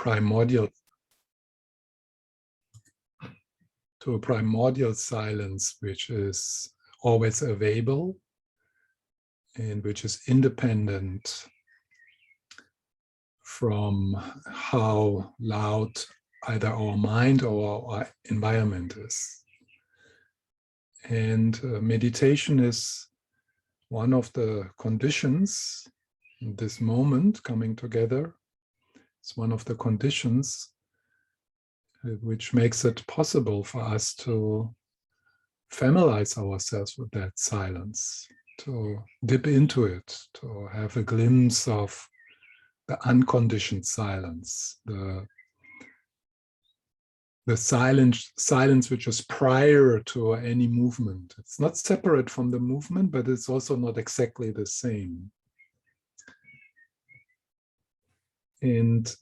primordial silence, which is always available and which is independent from how loud either our mind or our environment is. And meditation is one of the conditions in this moment coming together. It's one of the conditions which makes it possible for us to familiarize ourselves with that silence, to dip into it, to have a glimpse of the unconditioned silence, the silence which is prior to any movement. It's not separate from the movement, but it's also not exactly the same. And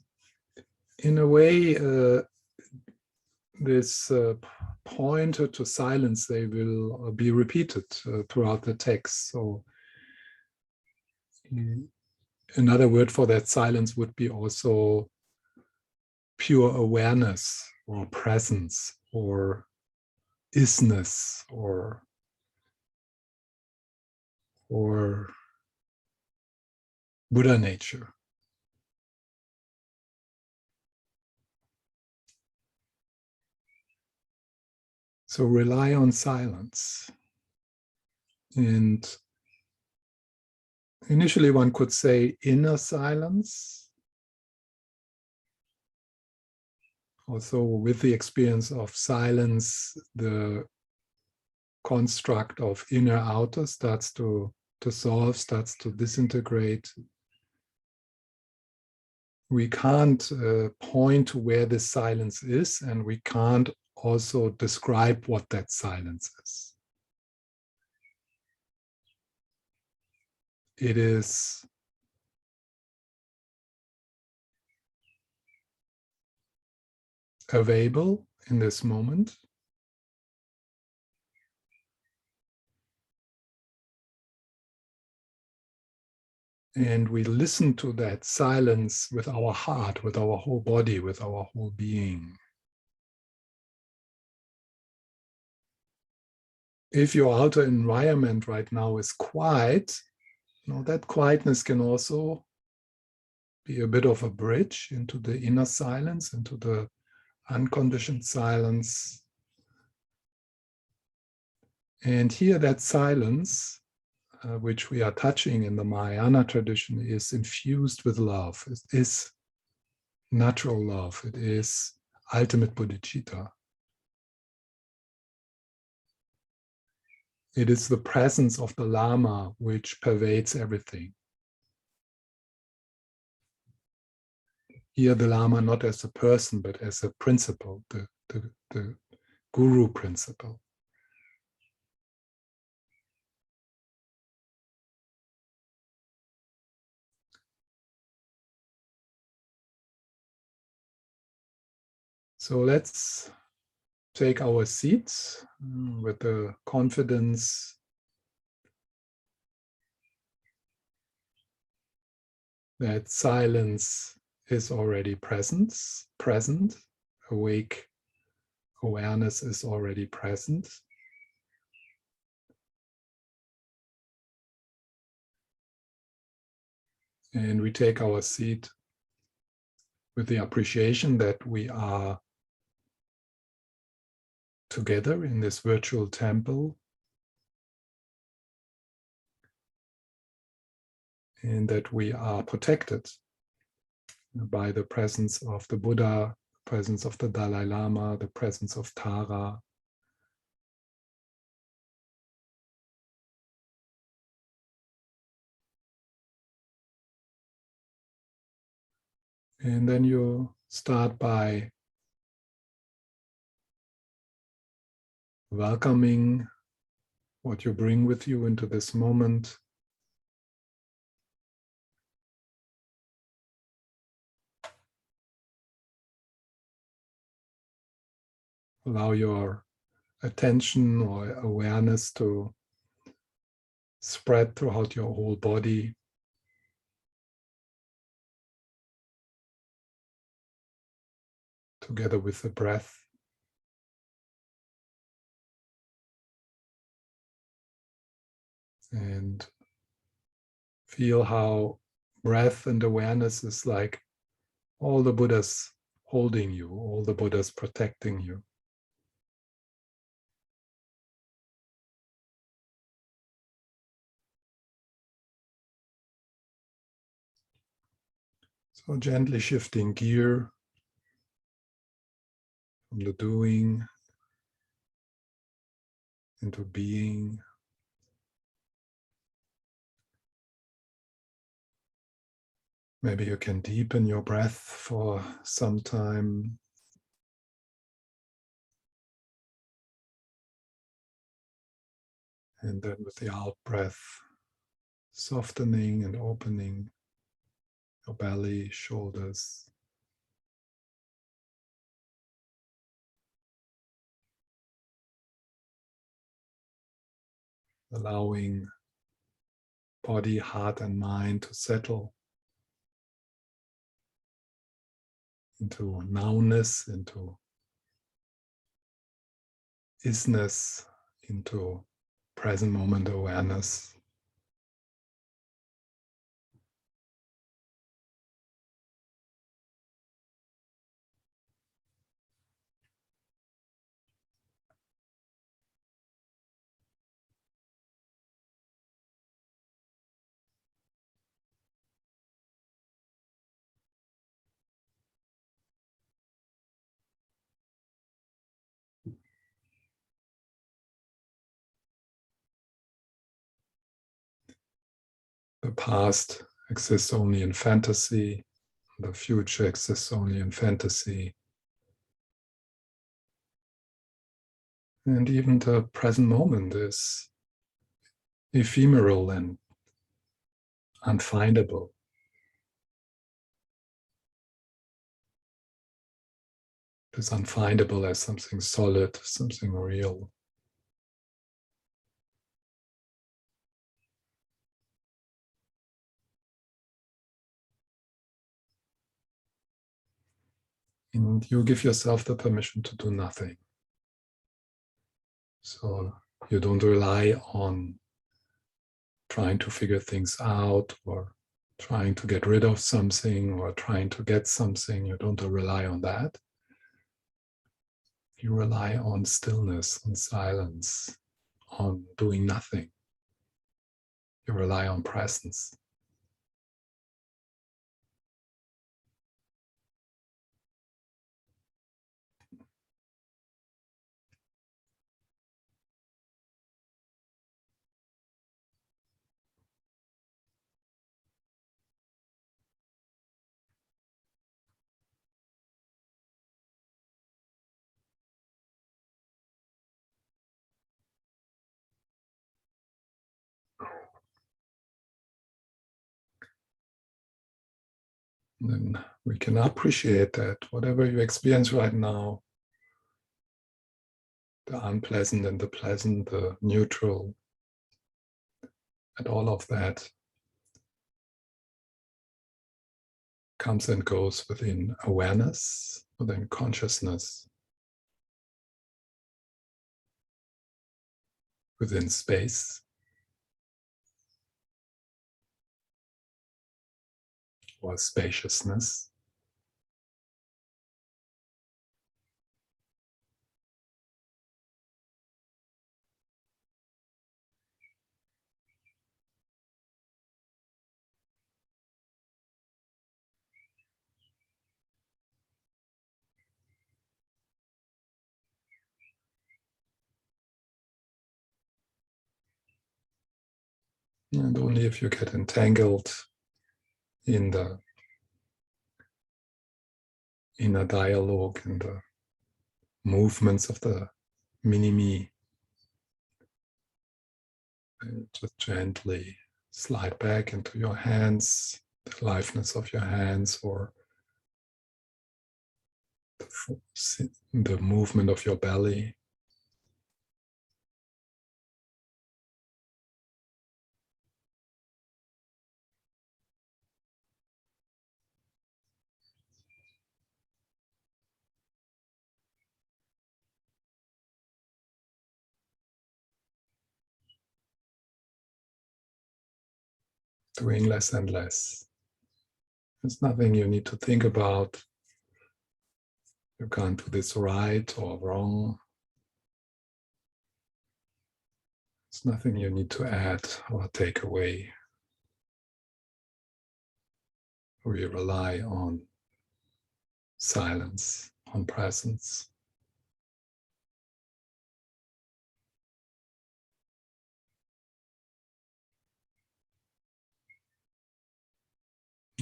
in a way, this pointer to silence, they will be repeated throughout the text. So another word for that silence would be also pure awareness or presence or isness or Buddha nature. So rely on silence. And initially one could say inner silence. Also with the experience of silence, the construct of inner outer starts to dissolve, starts to disintegrate. We can't point to where this silence is, and we can't also describe what that silence is. It is available in this moment. And we listen to that silence with our heart, with our whole body, with our whole being. If your outer environment right now is quiet, that quietness can also be a bit of a bridge into the inner silence, into the unconditioned silence. And here that silence, which we are touching in the Mahayana tradition, is infused with love. It is natural love. It is ultimate bodhichitta. It is the presence of the Lama which pervades everything. Here the Lama not as a person, but as a principle, the guru principle. So let's take our seats with the confidence that silence is already present. Awake awareness is already present. And we take our seat with the appreciation that we are together in this virtual temple, and that we are protected by the presence of the Buddha, the presence of the Dalai Lama, the presence of Tara. And then you start by welcoming what you bring with you into this moment. Allow your attention or awareness to spread throughout your whole body. together with the breath. And feel how breath and awareness is like all the Buddhas holding you, all the Buddhas protecting you. So gently shifting gear from the doing into being. Maybe you can deepen your breath for some time. And then with the out breath, softening and opening your belly, shoulders. Allowing body, heart, and mind to settle into nowness, into isness, into present moment awareness. The past exists only in fantasy. The future exists only in fantasy. And even the present moment is ephemeral and unfindable. It is unfindable as something solid, something real. And you give yourself the permission to do nothing. So you don't rely on trying to figure things out or trying to get rid of something or trying to get something. You don't rely on that. You rely on stillness, on silence, on doing nothing. You rely on presence. And then we can appreciate that whatever you experience right now, the unpleasant and the pleasant, the neutral, and all of that comes and goes within awareness, within consciousness, within space, or spaciousness. And only if you get entangled in the inner dialogue and the movements of the mini-me, just gently slide back into your hands, the aliveness of your hands, or the movement of your belly. doing less and less. There's nothing you need to think about. You can't do this right or wrong. There's nothing you need to add or take away. We rely on silence, on presence.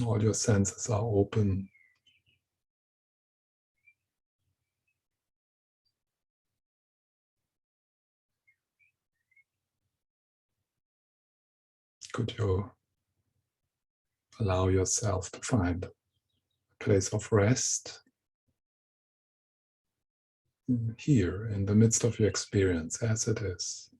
All your senses are open. Could you allow yourself to find a place of rest here in the midst of your experience as it is?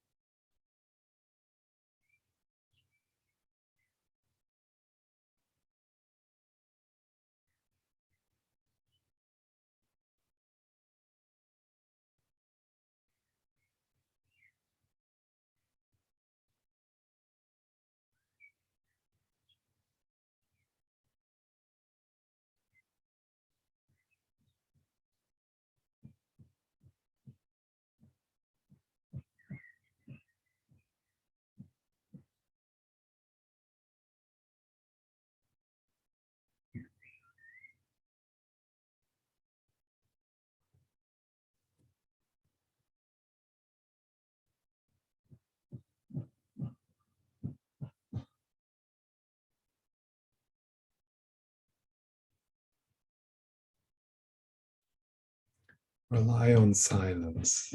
Rely on silence.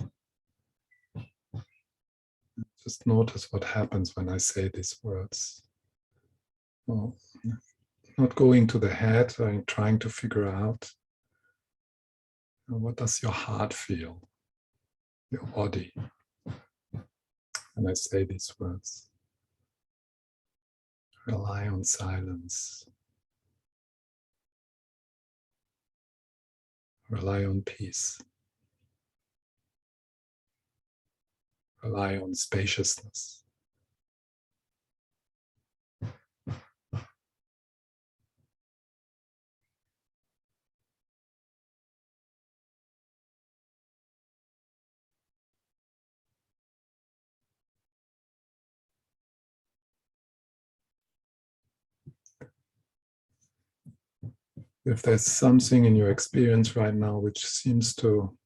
Just notice what happens when I say these words. Well, not going to the head and trying to figure out what does your heart feel, your body, when I say these words. Rely on silence. Rely on peace. Rely on spaciousness. If there's something in your experience right now which seems to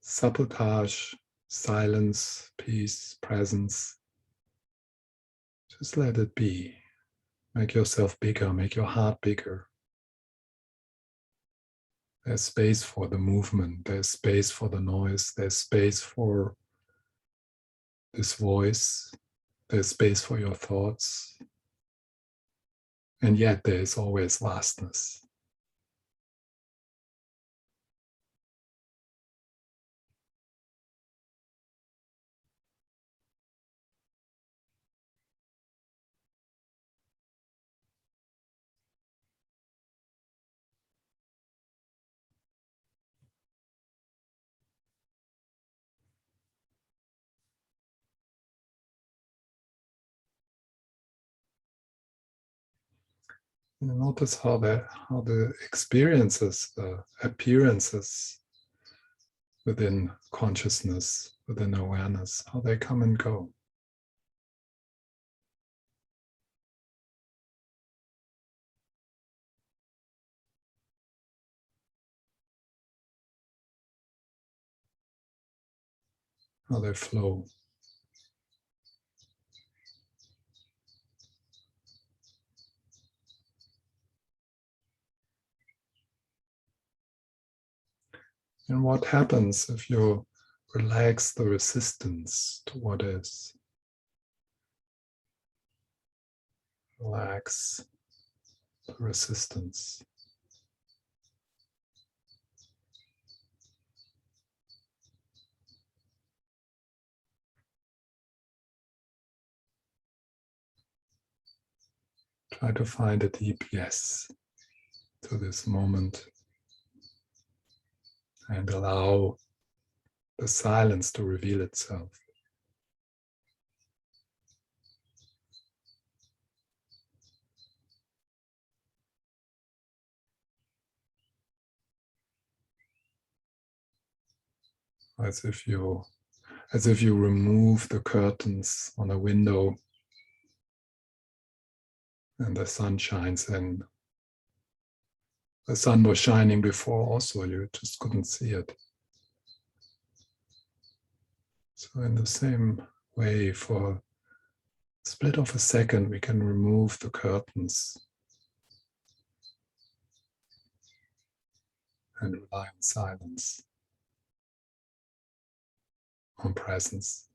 sabotage silence, peace, presence, just let it be. Make yourself bigger, make your heart bigger. There's space for the movement, there's space for the noise, there's space for this voice, there's space for your thoughts, and yet there is always vastness. And notice how the experiences, the appearances within consciousness, within awareness, how they come and go. How they flow. And what happens if you relax the resistance to what is? Relax the resistance. Try to find a deep yes to this moment and allow the silence to reveal itself. as if you remove the curtains on a window and the sun shines in. The sun was shining before also, you just couldn't see it. So in the same way, for a split of a second, we can remove the curtains and rely on silence, on presence.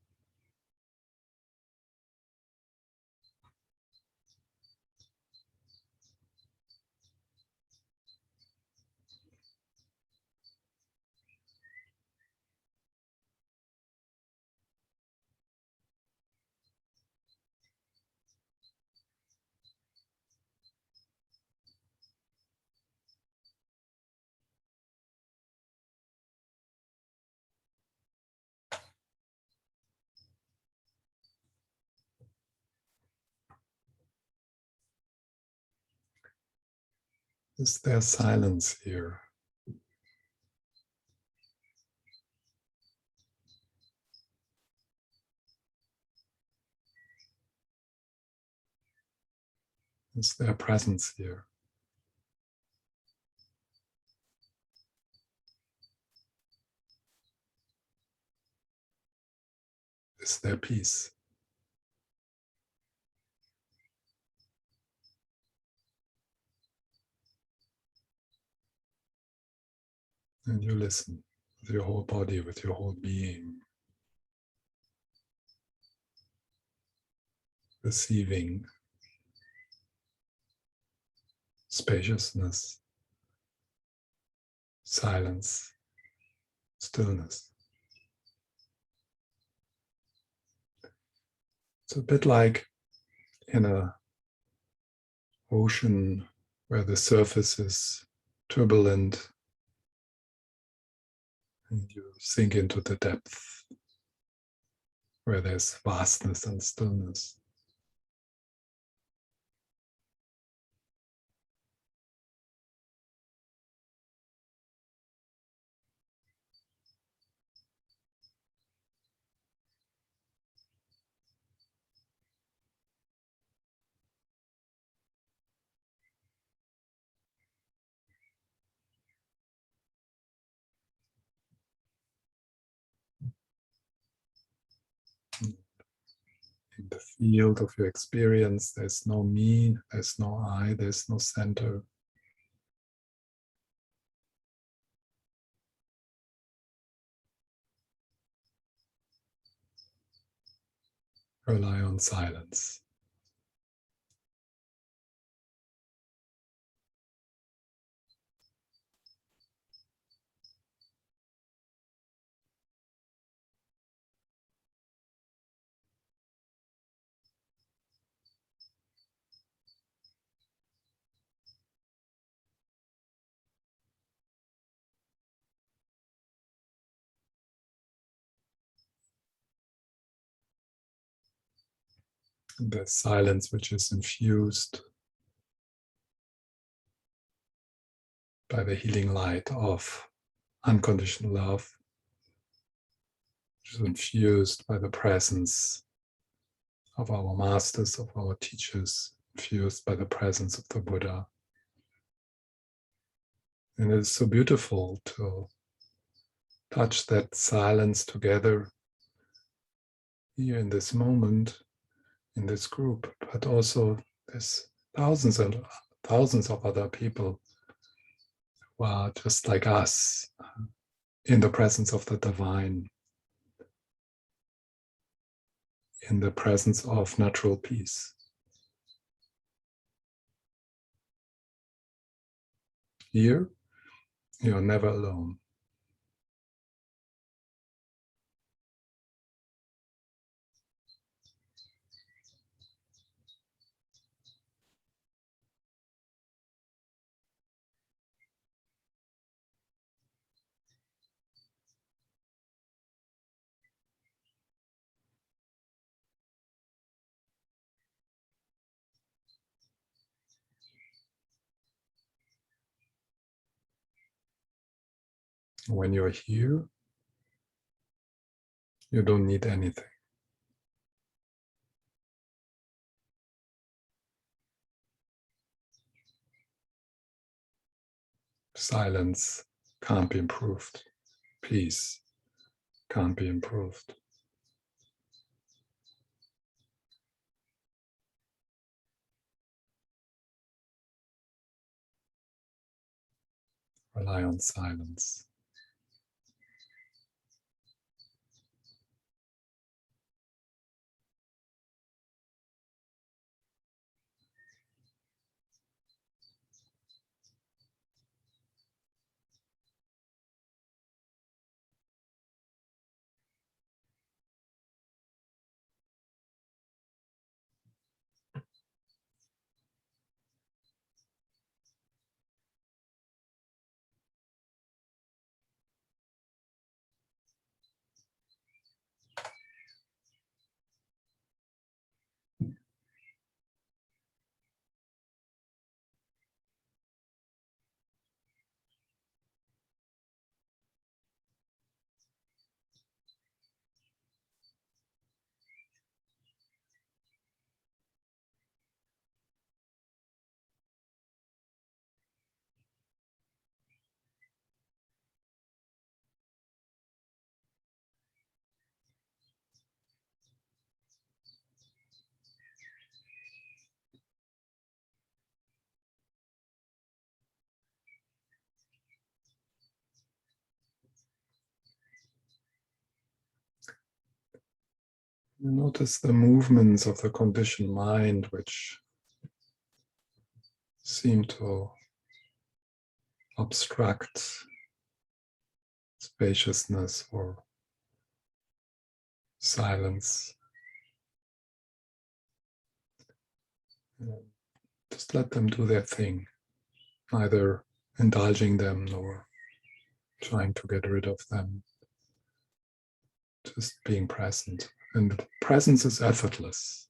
Is there silence here? Is there presence here? Is there peace? And you listen with your whole body, with your whole being, receiving spaciousness, silence, stillness. It's a bit like in an ocean where the surface is turbulent and you sink into the depth where there's vastness and stillness. In the field of your experience, there's no me, there's no I, there's no center. Rely on silence. The silence which is infused by the healing light of unconditional love, which is infused by the presence of our masters, of our teachers, infused by the presence of the Buddha. And it's so beautiful to touch that silence together here in this moment, in this group, but also there's thousands and thousands of other people who are just like us in the presence of the divine, in the presence of natural peace. Here, you're never alone. When you're here, You don't need anything. Silence can't be improved. Peace can't be improved. Rely on silence. You notice the movements of the conditioned mind, which seem to obstruct spaciousness or silence. Just let them do their thing, neither indulging them nor trying to get rid of them. Just being present. And presence is effortless.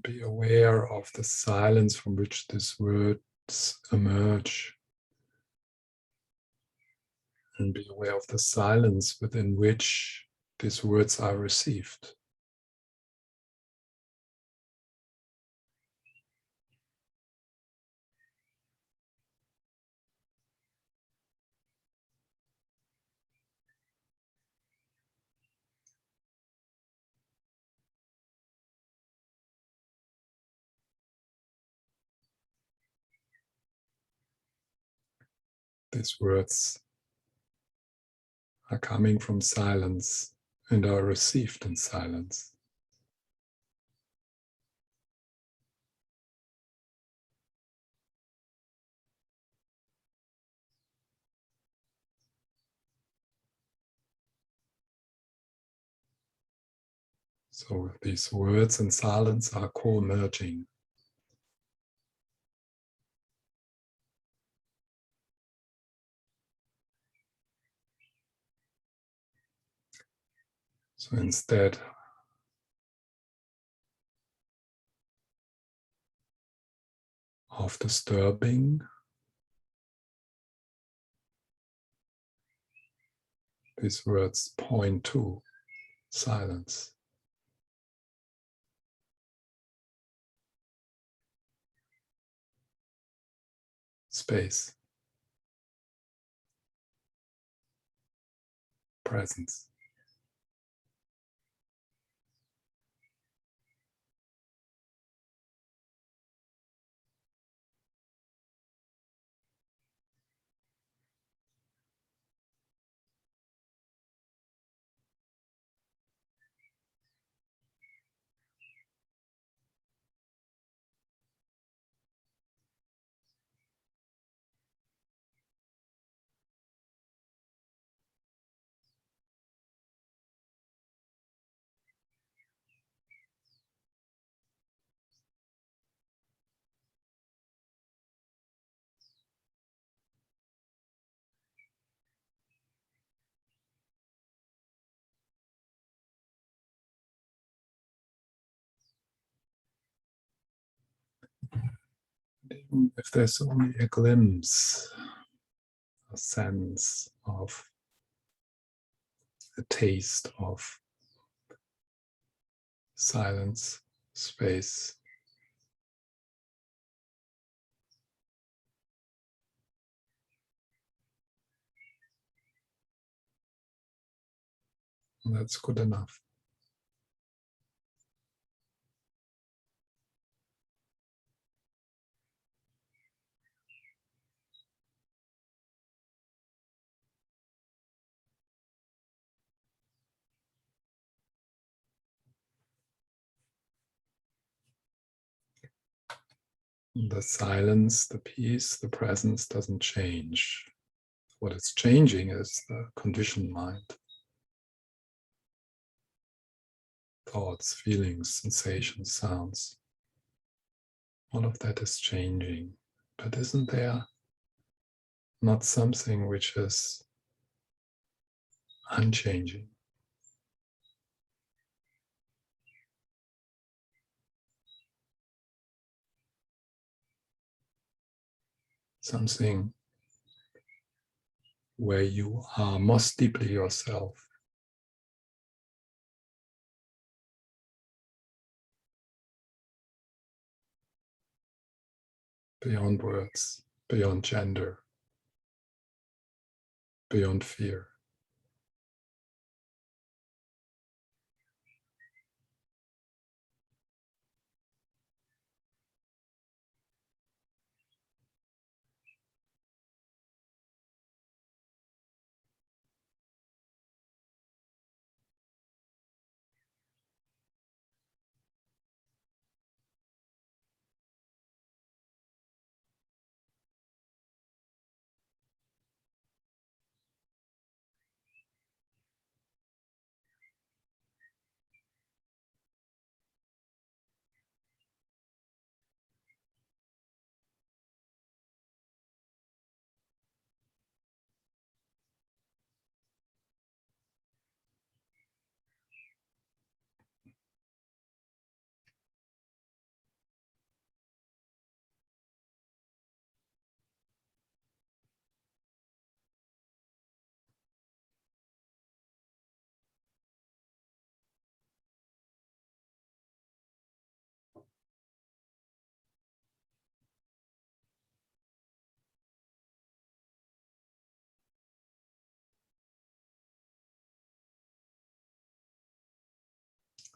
Be aware of the silence from which these words emerge. And be aware of the silence within which these words are received. These words are coming from silence and are received in silence. So these words and silence are co-emerging. So instead of disturbing, these words point to silence. Space. Presence. If there's only a glimpse, a sense of a taste of silence, space, that's good enough. The silence, the peace, the presence doesn't change. What is changing is the conditioned mind. Thoughts, feelings, sensations, sounds. All of that is changing. But isn't there not something which is unchanging? Something where you are most deeply yourself. Beyond words, beyond gender, beyond fear.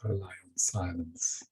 Rely on silence.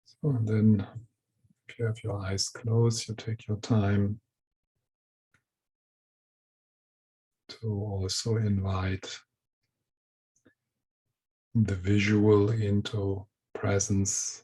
So, and then if you have your eyes closed, you take your time to also invite the visual into presence.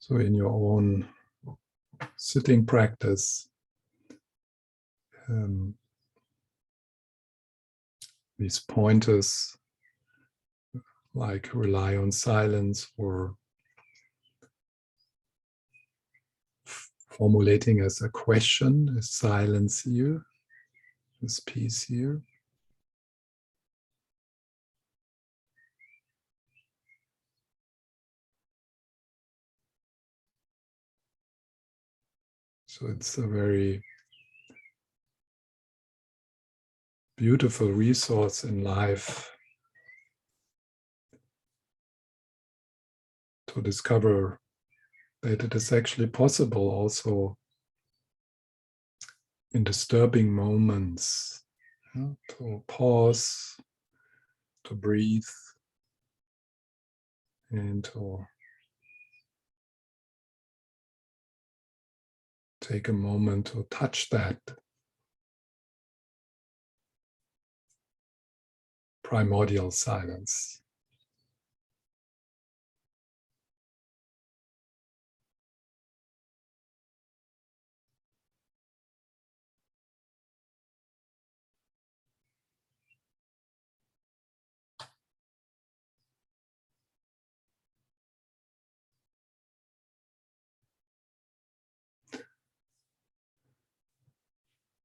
So in your own sitting practice, these pointers like rely on silence or formulating as a question, is silence here, is peace here? So it's a very beautiful resource in life to discover that it is actually possible also in disturbing moments, to pause, to breathe, and to take a moment to touch that primordial silence.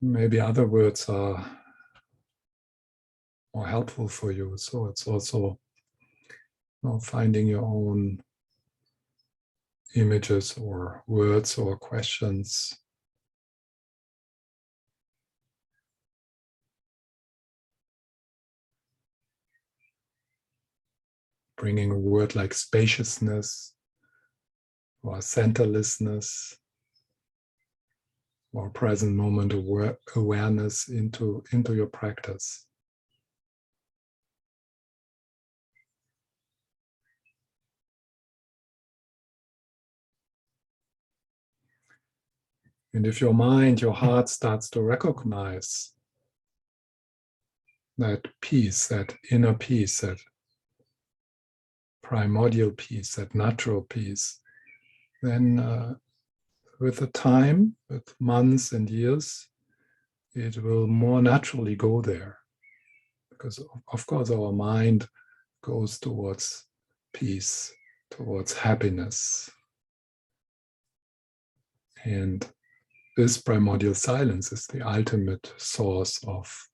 Maybe other words are more helpful for you. So it's also finding your own images or words or questions. Bringing a word like spaciousness or centerlessness or present moment awareness into your practice. And if your mind, your heart starts to recognize that peace, that inner peace, that primordial peace, that natural peace, then with the time, with months and years, it will more naturally go there. Because of course our mind goes towards peace, towards happiness. And this primordial silence is the ultimate source of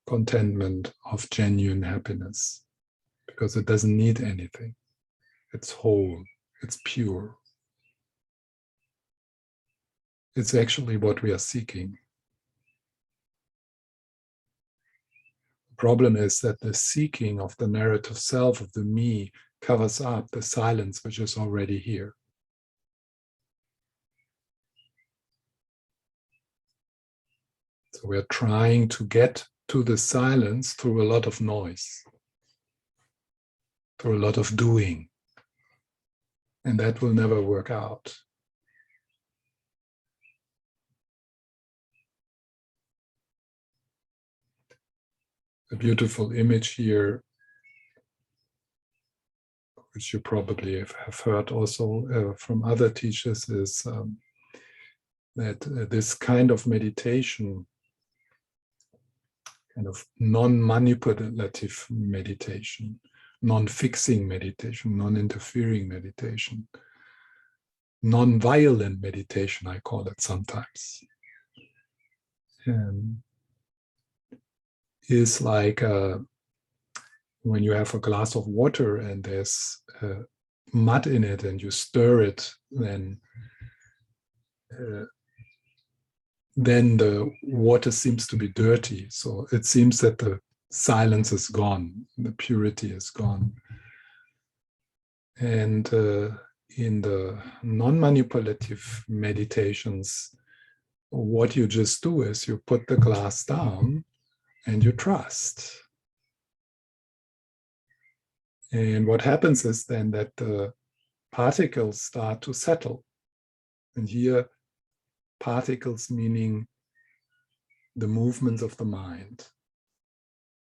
contentment, of genuine happiness, because it doesn't need anything. It's whole, it's pure. It's actually what we are seeking. The problem is that the seeking of the narrative self, of the me, covers up the silence which is already here. So we're trying to get to the silence through a lot of noise, through a lot of doing. And that will never work out. A beautiful image here, which you probably have heard also from other teachers, is that this kind of meditation, kind of non-manipulative meditation, non-fixing meditation, non-interfering meditation, non-violent meditation, I call it sometimes, is like when you have a glass of water and there's mud in it and you stir it, then the water seems to be dirty. So it seems that the silence is gone, the purity is gone. And in the non-manipulative meditations, what you just do is you put the glass down and you trust. And what happens is then that the particles start to settle. And here, particles meaning the movements of the mind.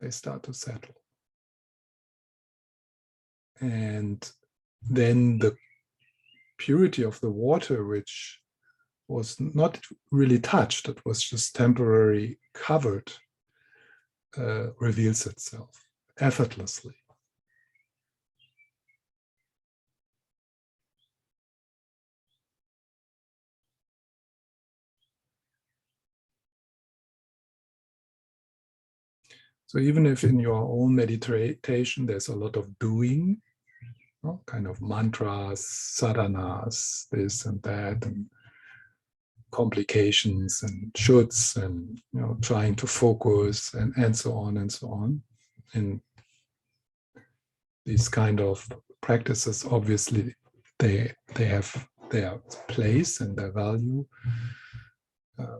They start to settle. And then the purity of the water, which was not really touched, it was just temporarily covered, reveals itself effortlessly. So even if in your own meditation there's a lot of doing, kind of mantras, sadhanas, this and that, and complications and shoulds, and trying to focus and so on and so on. And these kind of practices, obviously, they have their place and their value.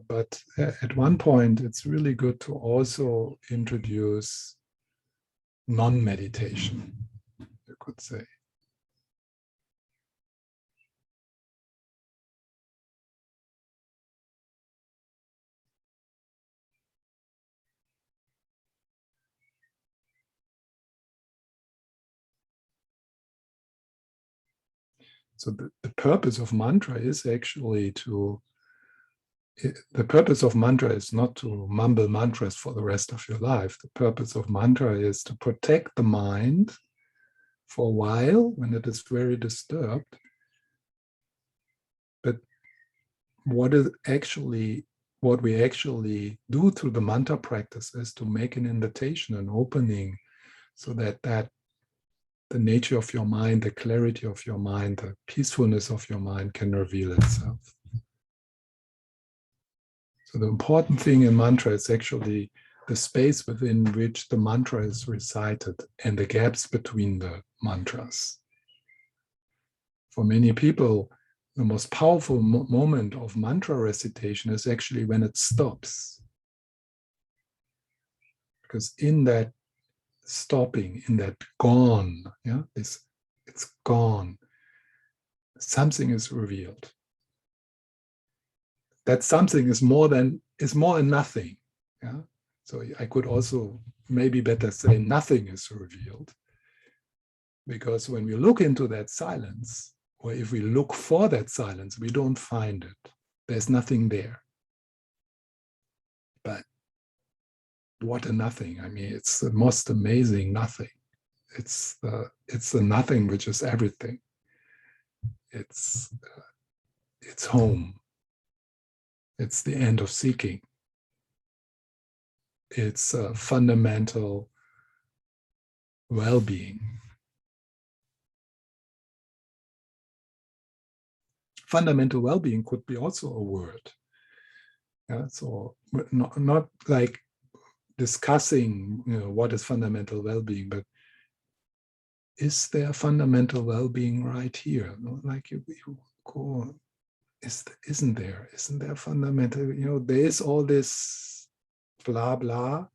But at one point, it's really good to also introduce non-meditation, you could say. So the purpose of mantra is actually the purpose of mantra is not to mumble mantras for the rest of your life. The purpose of mantra is to protect the mind for a while when it is very disturbed. But what we actually do through the mantra practice is to make an invitation, an opening, so that the nature of your mind, the clarity of your mind, the peacefulness of your mind can reveal itself. So the important thing in mantra is actually the space within which the mantra is recited and the gaps between the mantras. For many people, the most powerful moment of mantra recitation is actually when it stops. Because in that stopping, in that gone, it's gone, something is revealed. That something is more than nothing. Yeah. So I could also maybe better say nothing is revealed, because when we look into that silence, or if we look for that silence, we don't find it. There's nothing there. But what a nothing! I mean, it's the most amazing nothing. It's the nothing which is everything. It's home. It's the end of seeking. It's fundamental well-being. Fundamental well-being could be also a word. Yeah, so not like discussing, what is fundamental well-being, but is there fundamental well-being right here? Like you go, isn't there fundamental? There is all this blah blah,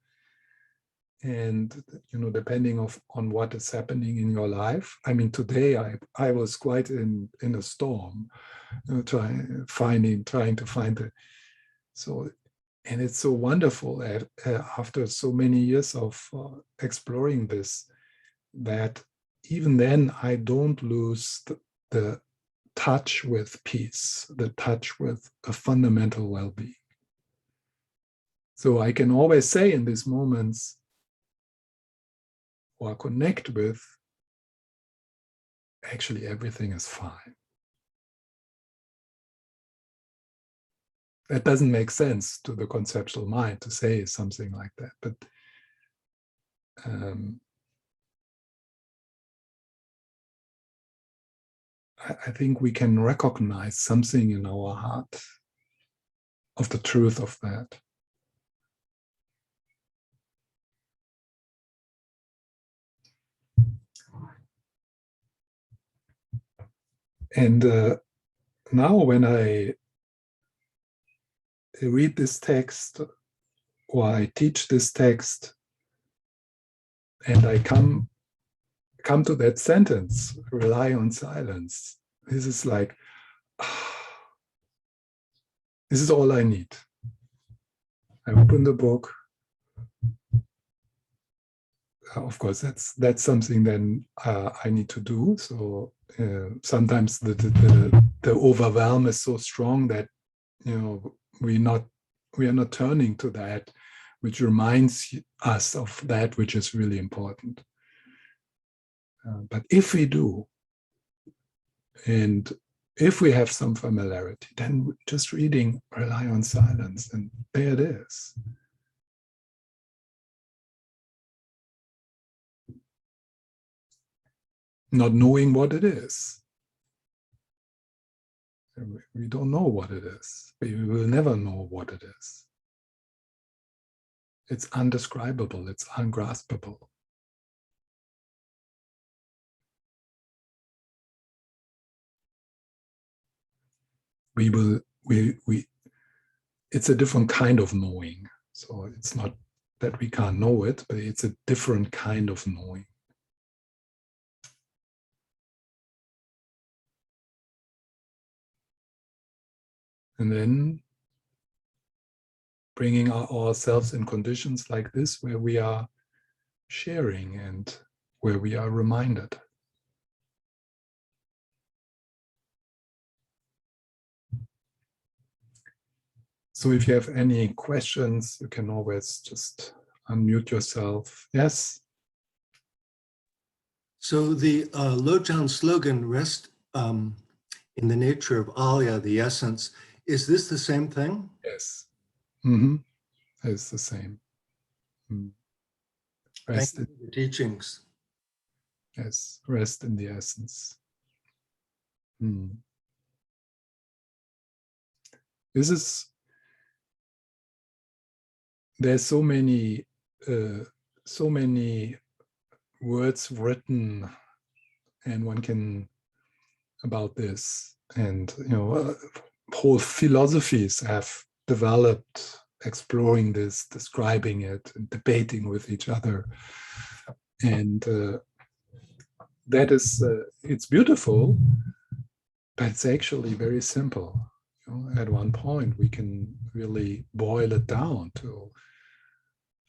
and depending on what is happening in your life. I mean, today I was quite in a storm, trying to find it. So, and it's so wonderful after so many years of exploring this, that even then I don't lose the touch with peace, the touch with a fundamental well-being. So I can always say in these moments, or connect with, actually everything is fine. That doesn't make sense to the conceptual mind to say something like that, but I think we can recognize something in our heart of the truth of that. And now when I read this text, or I teach this text, and I come to that sentence, rely on silence, this is like, this is all I need. I open the book. Of course, that's something then I need to do. So sometimes the overwhelm is so strong that we are not turning to that which reminds us of that which is really important. But if we do, and if we have some familiarity, then just reading, rely on silence, and there it is. Not knowing what it is. We don't know what it is. We will never know what it is. It's undescribable, it's ungraspable. It's a different kind of knowing. So it's not that we can't know it, but it's a different kind of knowing. And then bringing ourselves in conditions like this where we are sharing and where we are reminded. So if you have any questions, you can always just unmute yourself. Yes? So the Lojong slogan, rest in the nature of Alaya, the essence, is this the same thing? Yes. It's the same. Rest in the teachings. Yes, rest in the essence. There's so many words written, and one can about this, and whole philosophies have developed exploring this, describing it, and debating with each other, and that is it's beautiful, but it's actually very simple. At one point, we can really boil it down to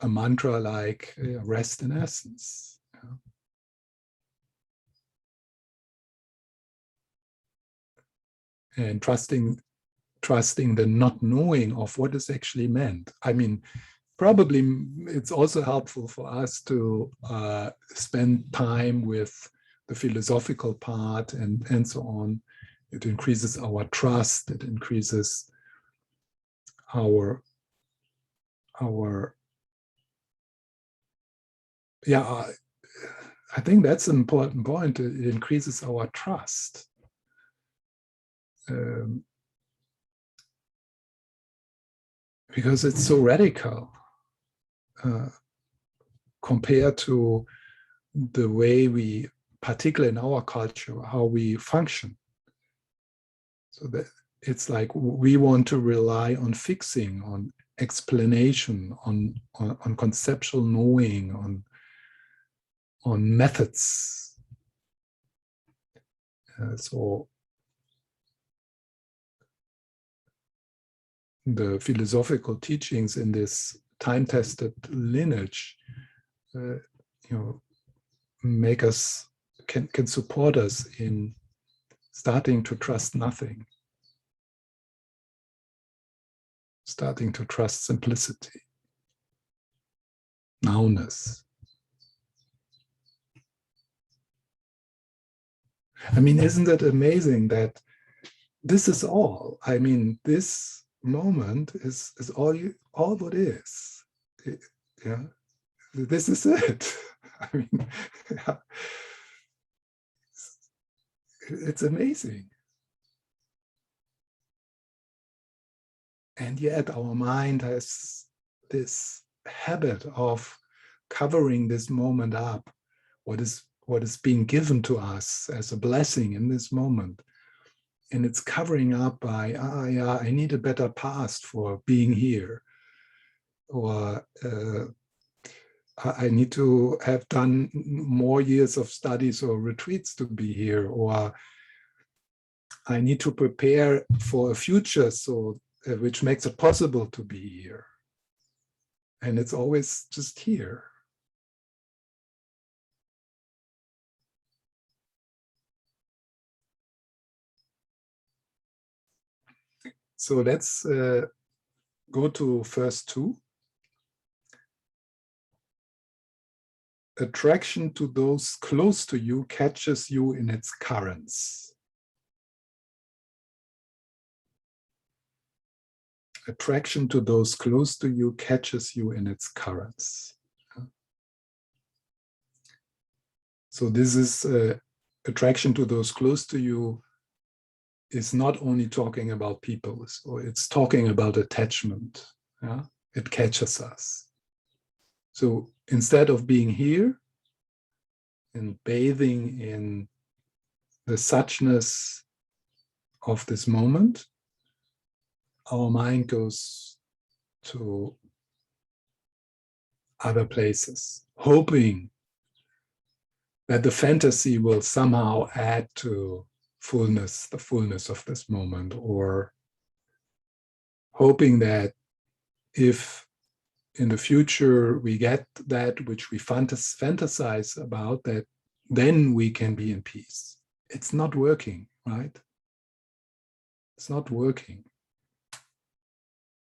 a mantra like rest in essence. And trusting the not knowing of what is actually meant. I mean, probably it's also helpful for us to spend time with the philosophical part and so on. It increases our trust. It increases our I think that's an important point. It increases our trust. Because it's so radical compared to the way we, particularly in our culture, how we function. So that it's like we want to rely on fixing, on explanation, on conceptual knowing, on methods. So the philosophical teachings in this time-tested lineage, make us, can support us in starting to trust nothing, starting to trust simplicity, nowness. I mean, isn't it amazing that this is all? I mean, this moment is all what is. Yeah, this is it. I mean, yeah. It's amazing. And yet our mind has this habit of covering this moment up, what is being given to us as a blessing in this moment. And it's covering up by, yeah, I need a better past for being here. Or I need to have done more years of studies or retreats to be here. Or I need to prepare for a future so which makes it possible to be here. And it's always just here. So let's go to first two. Attraction to those close to you catches you in its currents. Attraction to those close to you catches you in its currents. So this is attraction to those close to you is not only talking about people, or it's talking about attachment. Yeah? It catches us. So instead of being here and bathing in the suchness of this moment, our mind goes to other places, hoping that the fantasy will somehow add to fullness, the fullness of this moment, or hoping that if in the future we get that which we fantasize about, that then we can be in peace. It's not working, right? It's not working.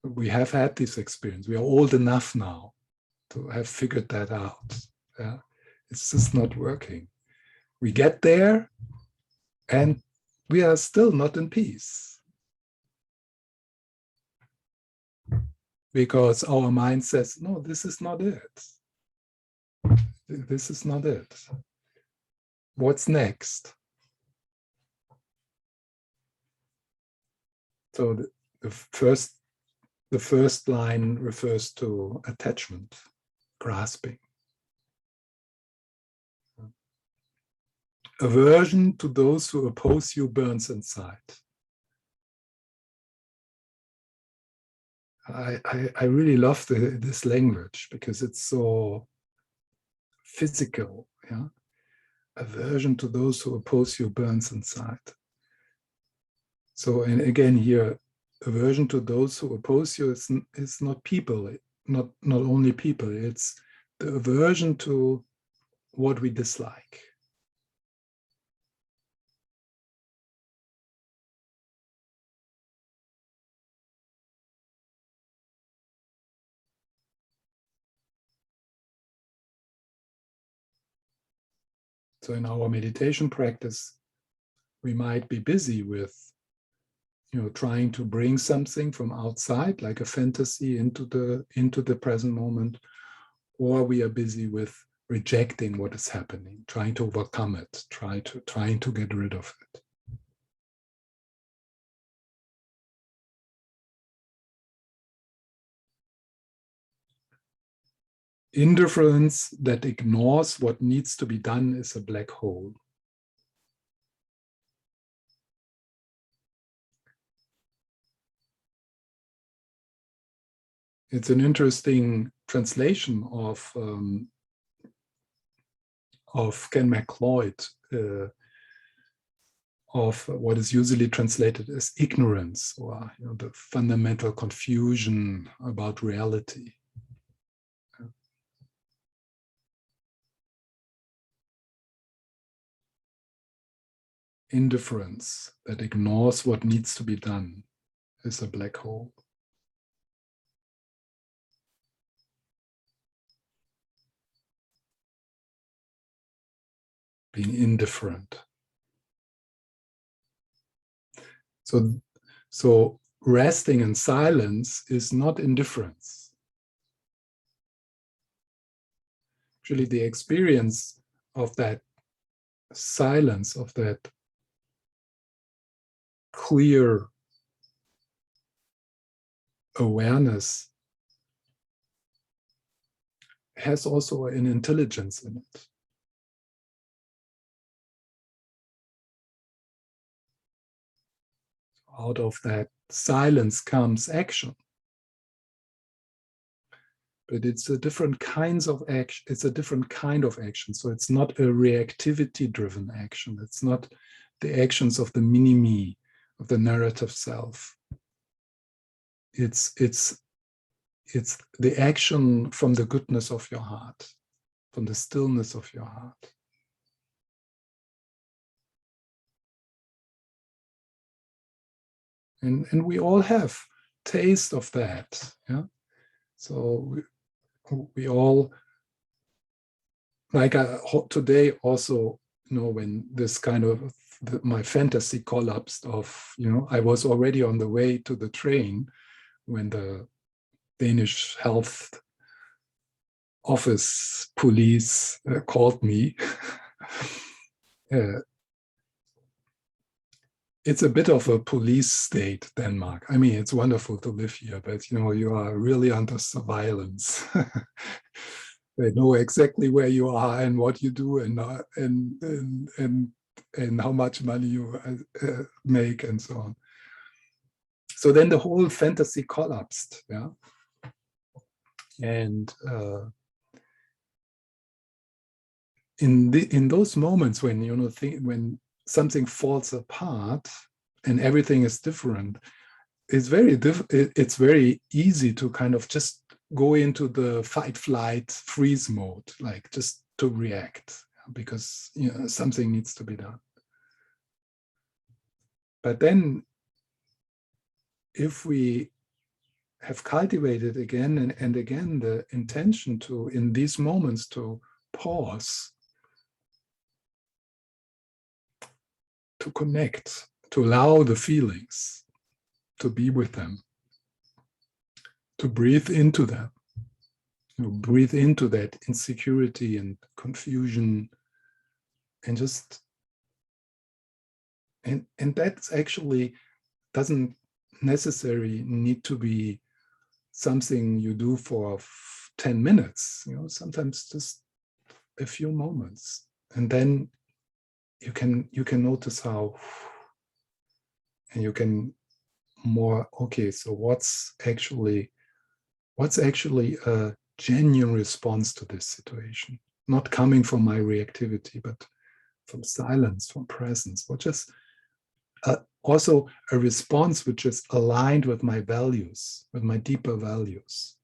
We have had this experience. We are old enough now to have figured that out. Yeah? It's just not working. We get there and we are still not in peace. Because our mind says, no, this is not it. This is not it. What's next? So the first line refers to attachment, grasping. Aversion to those who oppose you burns inside. I really love this language because it's so physical. Yeah? Aversion to those who oppose you burns inside. So, and again here, aversion to those who oppose you is not people, not only people, it's the aversion to what we dislike. So in our meditation practice, we might be busy with, trying to bring something from outside, like a fantasy, into the present moment, or we are busy with rejecting what is happening, trying to overcome it, trying to get rid of it. Indifference that ignores what needs to be done is a black hole. It's an interesting translation of Ken MacLeod of what is usually translated as ignorance, or the fundamental confusion about reality. Indifference that ignores what needs to be done is a black hole. Being indifferent. So resting in silence is not indifference. Actually, the experience of that silence, of that clear awareness, has also an intelligence in it. Out of that silence comes action. But it's a different kinds of action. It's a different kind of action. So it's not a reactivity-driven action. It's not the actions of the mini-me, of the narrative self. It's the action from the goodness of your heart, from the stillness of your heart. And we all have taste of that. Yeah. So we all, like today also, when this kind of my fantasy collapsed of, I was already on the way to the train when the Danish health office police called me. It's a bit of a police state, Denmark. I mean, it's wonderful to live here, but you are really under surveillance. They know exactly where you are and what you do and how much money you make and so on. So then the whole fantasy collapsed, yeah. And in those moments when when something falls apart and everything is different, it's very easy to kind of just go into the fight, flight, freeze mode, like just to react, because something needs to be done. But then if we have cultivated again and again the intention to, in these moments, to pause, to connect, to allow the feelings, to be with them, to breathe into them, breathe into that insecurity and confusion, and just, and that's actually doesn't necessarily need to be something you do for 10 minutes, sometimes just a few moments. And then you can notice how, and you can more, okay, so what's actually a genuine response to this situation, not coming from my reactivity, but from silence, from presence, which is also a response which is aligned with my values, with my deeper values.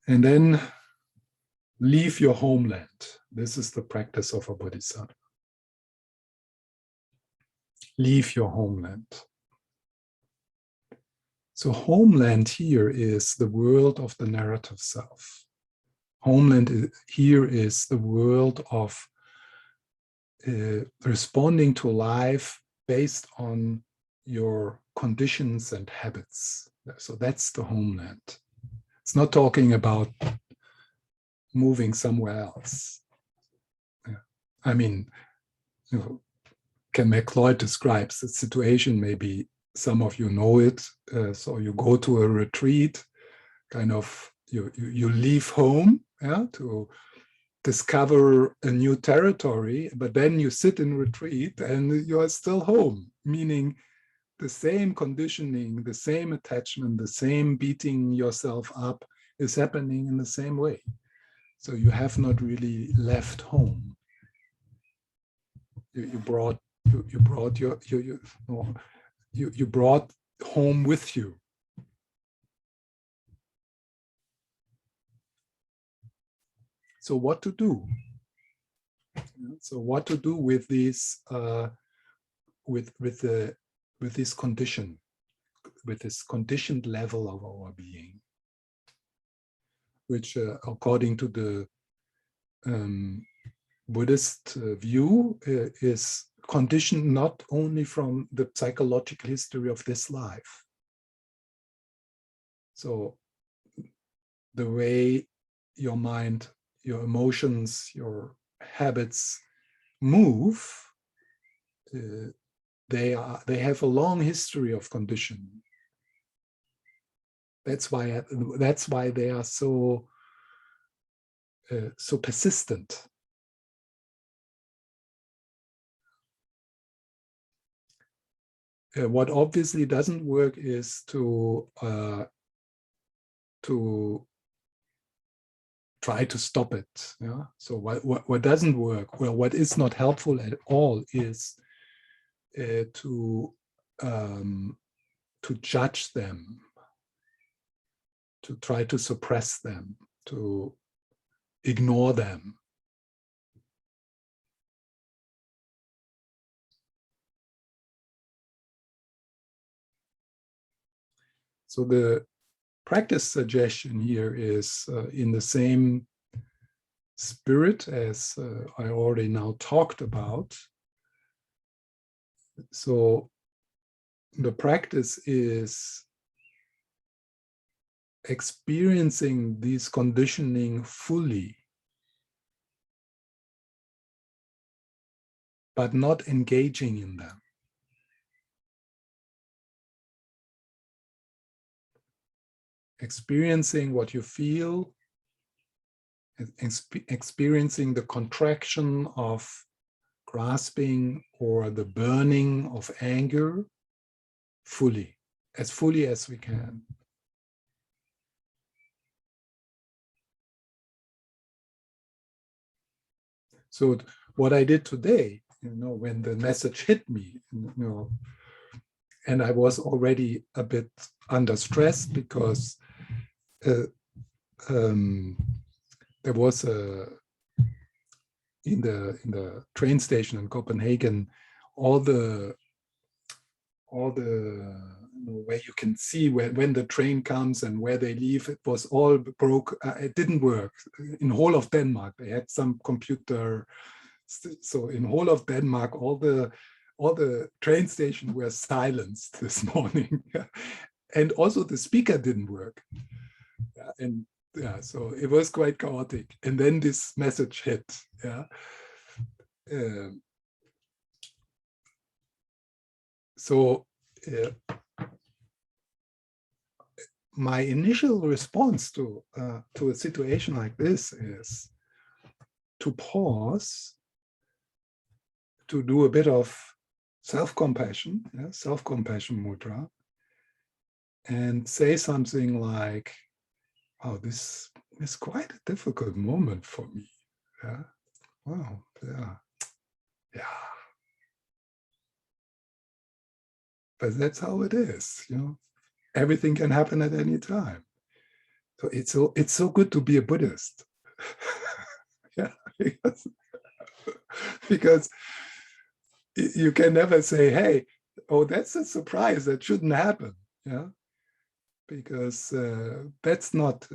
And then leave your homeland. This is the practice of a bodhisattva. Leave your homeland. So homeland here is the world of the narrative self. Homeland here is the world of responding to life based on your conditions and habits. So that's the homeland. It's not talking about moving somewhere else. Yeah. I mean, Ken McLeod describes the situation, maybe some of you know it. So you go to a retreat, kind of, you leave home, yeah, to discover a new territory, but then you sit in retreat and you are still home, meaning the same conditioning, the same attachment, the same beating yourself up is happening in the same way. So you have not really left home. You brought home with you. So what to do? So what to do with these with this condition, with this conditioned level of our being, which according to the Buddhist view is conditioned not only from the psychological history of this life. So the way your mind, your emotions, your habits move, they have a long history of conditioning. That's why they are so persistent. What obviously doesn't work is to try to stop it. Yeah. So what doesn't work, well, what is not helpful at all is to judge them, to try to suppress them, to ignore them. So the practice suggestion here is in the same spirit as I already now talked about. So the practice is experiencing these conditioning fully, but not engaging in them. Experiencing what you feel, experiencing the contraction of grasping or the burning of anger fully as we can. So what I did today, when the message hit me, and I was already a bit under stress because there was in the train station in Copenhagen, all the where you can see when the train comes and where they leave, it was all broke. It didn't work. In whole of Denmark, they had some computer. So in whole of Denmark, all the train stations were silenced this morning. And also the speaker didn't work. And so it was quite chaotic. And then this message hit. My initial response to a situation like this is to pause, to do a bit of self-compassion, self-compassion mudra, and say something like, "Oh, this is quite a difficult moment for me. Wow, yeah. But that's how it is, Everything can happen at any time. So it's so good to be a Buddhist." because you can never say, "Hey, oh, that's a surprise, that shouldn't happen." Because that's not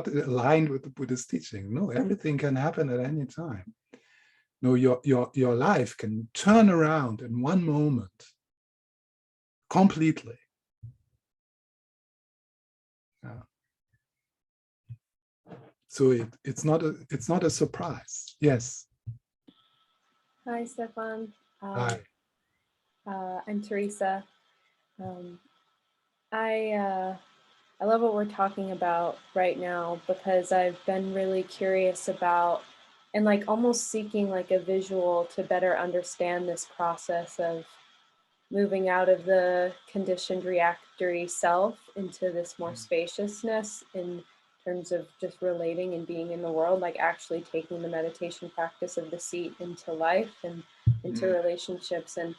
aligned with the Buddhist teaching. No, everything can happen at any time. No, your life can turn around in one moment completely. So it's not a surprise. Yes. Hi, Stephan. Hi. I'm Teresa. I love what we're talking about right now because I've been really curious about and like almost seeking like a visual to better understand this process of moving out of the conditioned reactory self into this more spaciousness in terms of just relating and being in the world, like actually taking the meditation practice of the seat into life and into relationships. And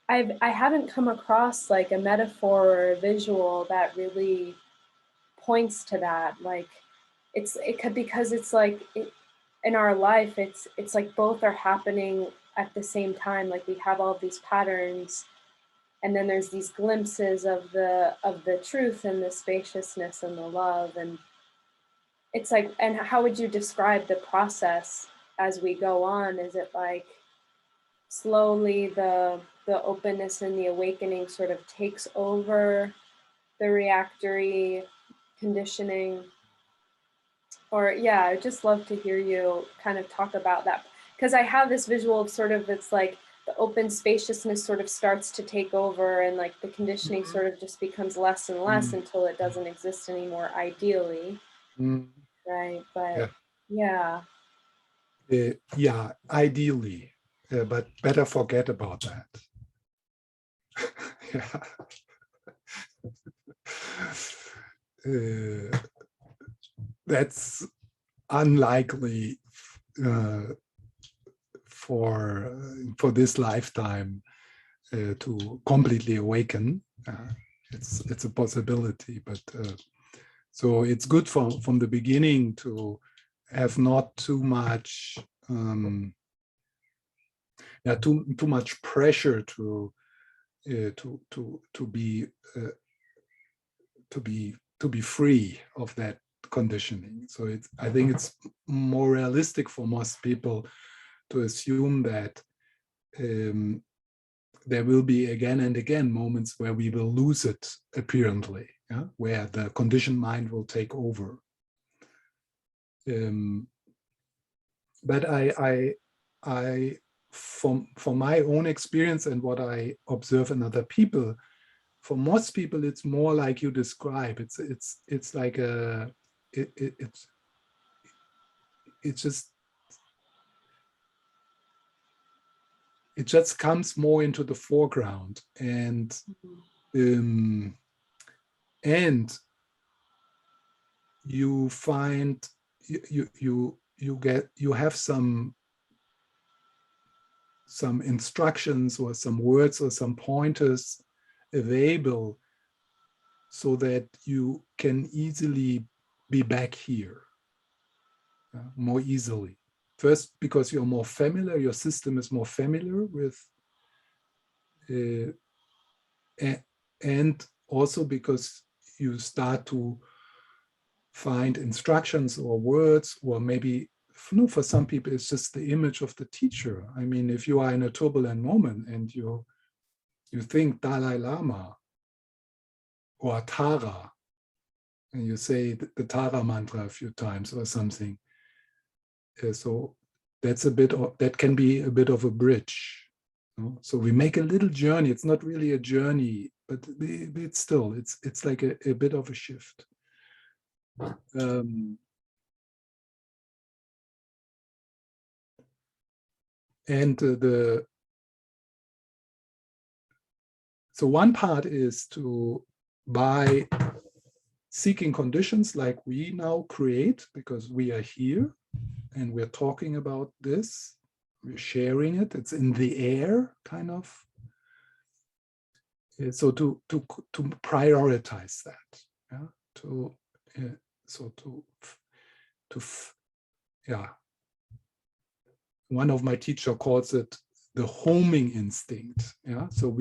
I haven't come across like a metaphor or a visual that really points to that. Like because it's like in our life, it's like both are happening at the same time. Like we have all these patterns, and then there's these glimpses of the truth and the spaciousness and the love. And it's like, and how would you describe the process as we go on? Is it like slowly the openness and the awakening sort of takes over the reactory conditioning? Or I'd just love to hear you kind of talk about that, because I have this visual of sort of, it's like the open spaciousness sort of starts to take over, and like the conditioning sort of just becomes less and less until it doesn't exist anymore, ideally. Right, but Ideally, but better forget about that. That's unlikely for this lifetime to completely awaken. It's a possibility, but so it's good from the beginning to have not too much too much pressure to be free of that conditioning. So I think it's more realistic for most people to assume that there will be again and again moments where we will lose it apparently, where the conditioned mind will take over. But from my own experience and what I observe in other people, for most people, it's more like you describe. It's like it just comes more into the foreground, and you find you have some instructions or some words or some pointers available so that you can easily be back here more easily. First, because you're more familiar, your system is more familiar with, and also because you start to find instructions or words, or maybe for some people it's just the image of the teacher. I mean, if you are in a turbulent moment and you think Dalai Lama or Tara, and you say the Tara mantra a few times or something, so that's that can be a bit of a bridge. So we make a little journey. It's not really a journey, but it's still it's like a bit of a shift. So one part is by seeking conditions like we now create, because we are here and we're talking about this, we're sharing it, it's in the air, kind of. So to prioritize that, one of my teacher calls it the homing instinct. So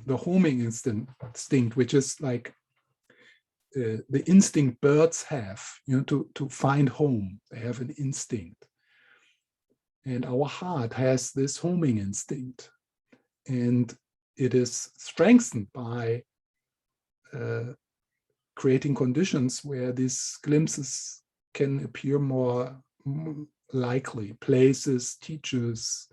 the homing instinct, which is like the instinct birds have, to find home. They have an instinct, and our heart has this homing instinct, and it is strengthened by creating conditions where these glimpses can appear more likely. Places, teachers,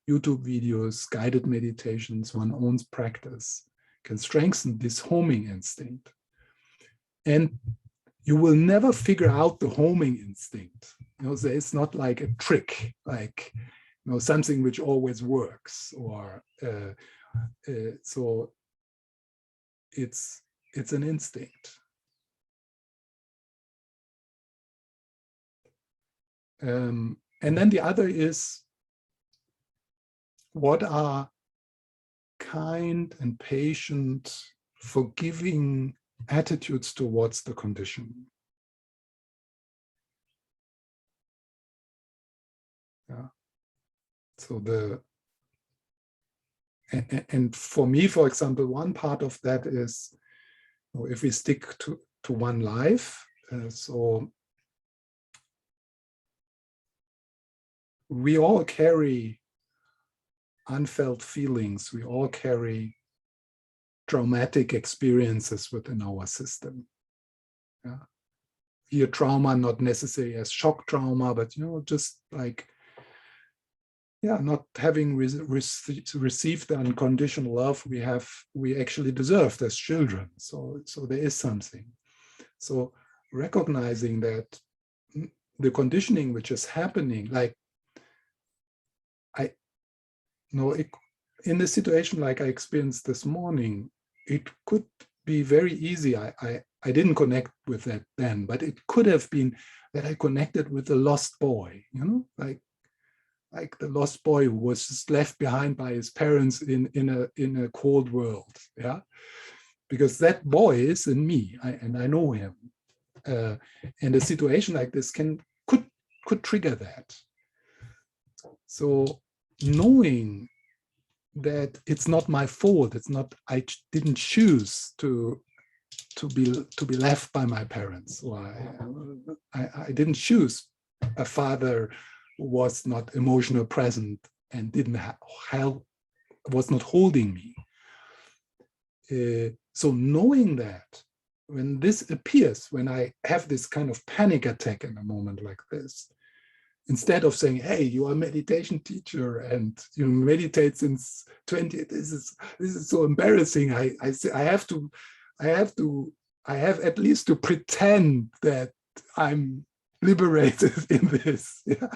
YouTube videos, guided meditations, one's own practice can strengthen this homing instinct. And you will never figure out the homing instinct. So it's not like a trick, like something which always works, or so it's an instinct. And then the other is, what are kind and patient, forgiving attitudes towards the condition? So and for me, for example, one part of that is, if we stick to one life, so we all carry unfelt feelings, we all carry traumatic experiences within our system. Here, trauma not necessarily as shock trauma, but just like not having received the unconditional love we actually deserved as children. So there is something. So recognizing that the conditioning which is happening, like in the situation like I experienced this morning, it could be very easy. I didn't connect with that then, but it could have been that I connected with the lost boy, like the lost boy who was just left behind by his parents in a cold world, because that boy is in me, and I know him. And a situation like this could could trigger that. So knowing that it's not my fault, it's not, I didn't choose to be left by my parents, or I didn't choose a father who was not emotional present and didn't help, was not holding me. So knowing that, when this appears, when I have this kind of panic attack in a moment like this, instead of saying, hey, you are a meditation teacher and you meditate since 20, this is so embarrassing. I have at least to pretend that I'm liberated in this. Yeah?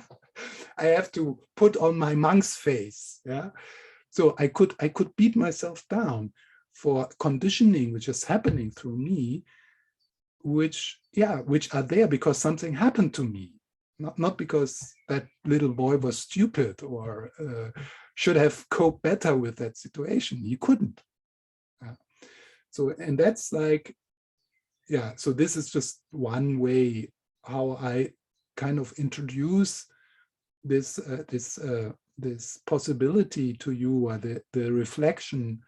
I have to put on my monk's face. Yeah. So I could beat myself down for conditioning which is happening through me, which are there because something happened to me, not because that little boy was stupid or should have coped better with that situation. He couldn't. So, and that's like, so this is just one way how I kind of introduce this possibility to you, or the reflection.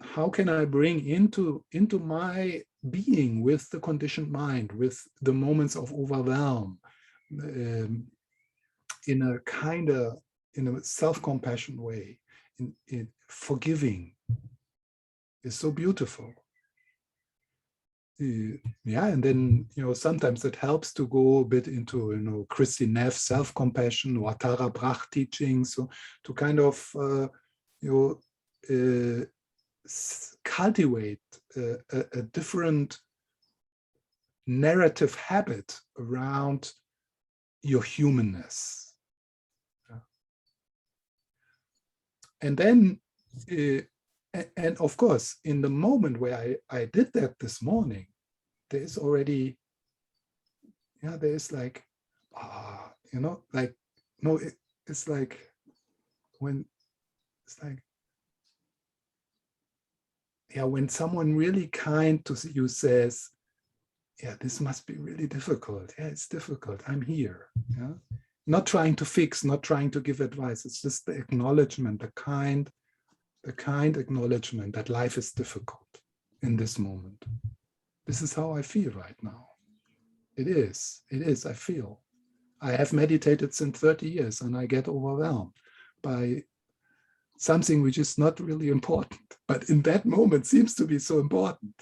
How can I bring into my being with the conditioned mind, with the moments of overwhelm, in a self-compassion way, in forgiving is so beautiful. And then sometimes it helps to go a bit into Christy Neff self-compassion or Tara Brach teachings, so to kind of cultivate a different narrative habit around your humanness. And then, and of course, in the moment where I did that this morning, there is already, there is like, like, no, it's like when, it's like, when someone really kind to you says, this must be really difficult. It's difficult. I'm here. Not trying to fix, not trying to give advice. It's just the acknowledgement, the kind acknowledgement that life is difficult in this moment. This is how I feel right now. It is, I feel. I have meditated since 30 years and I get overwhelmed by something which is not really important, but in that moment seems to be so important.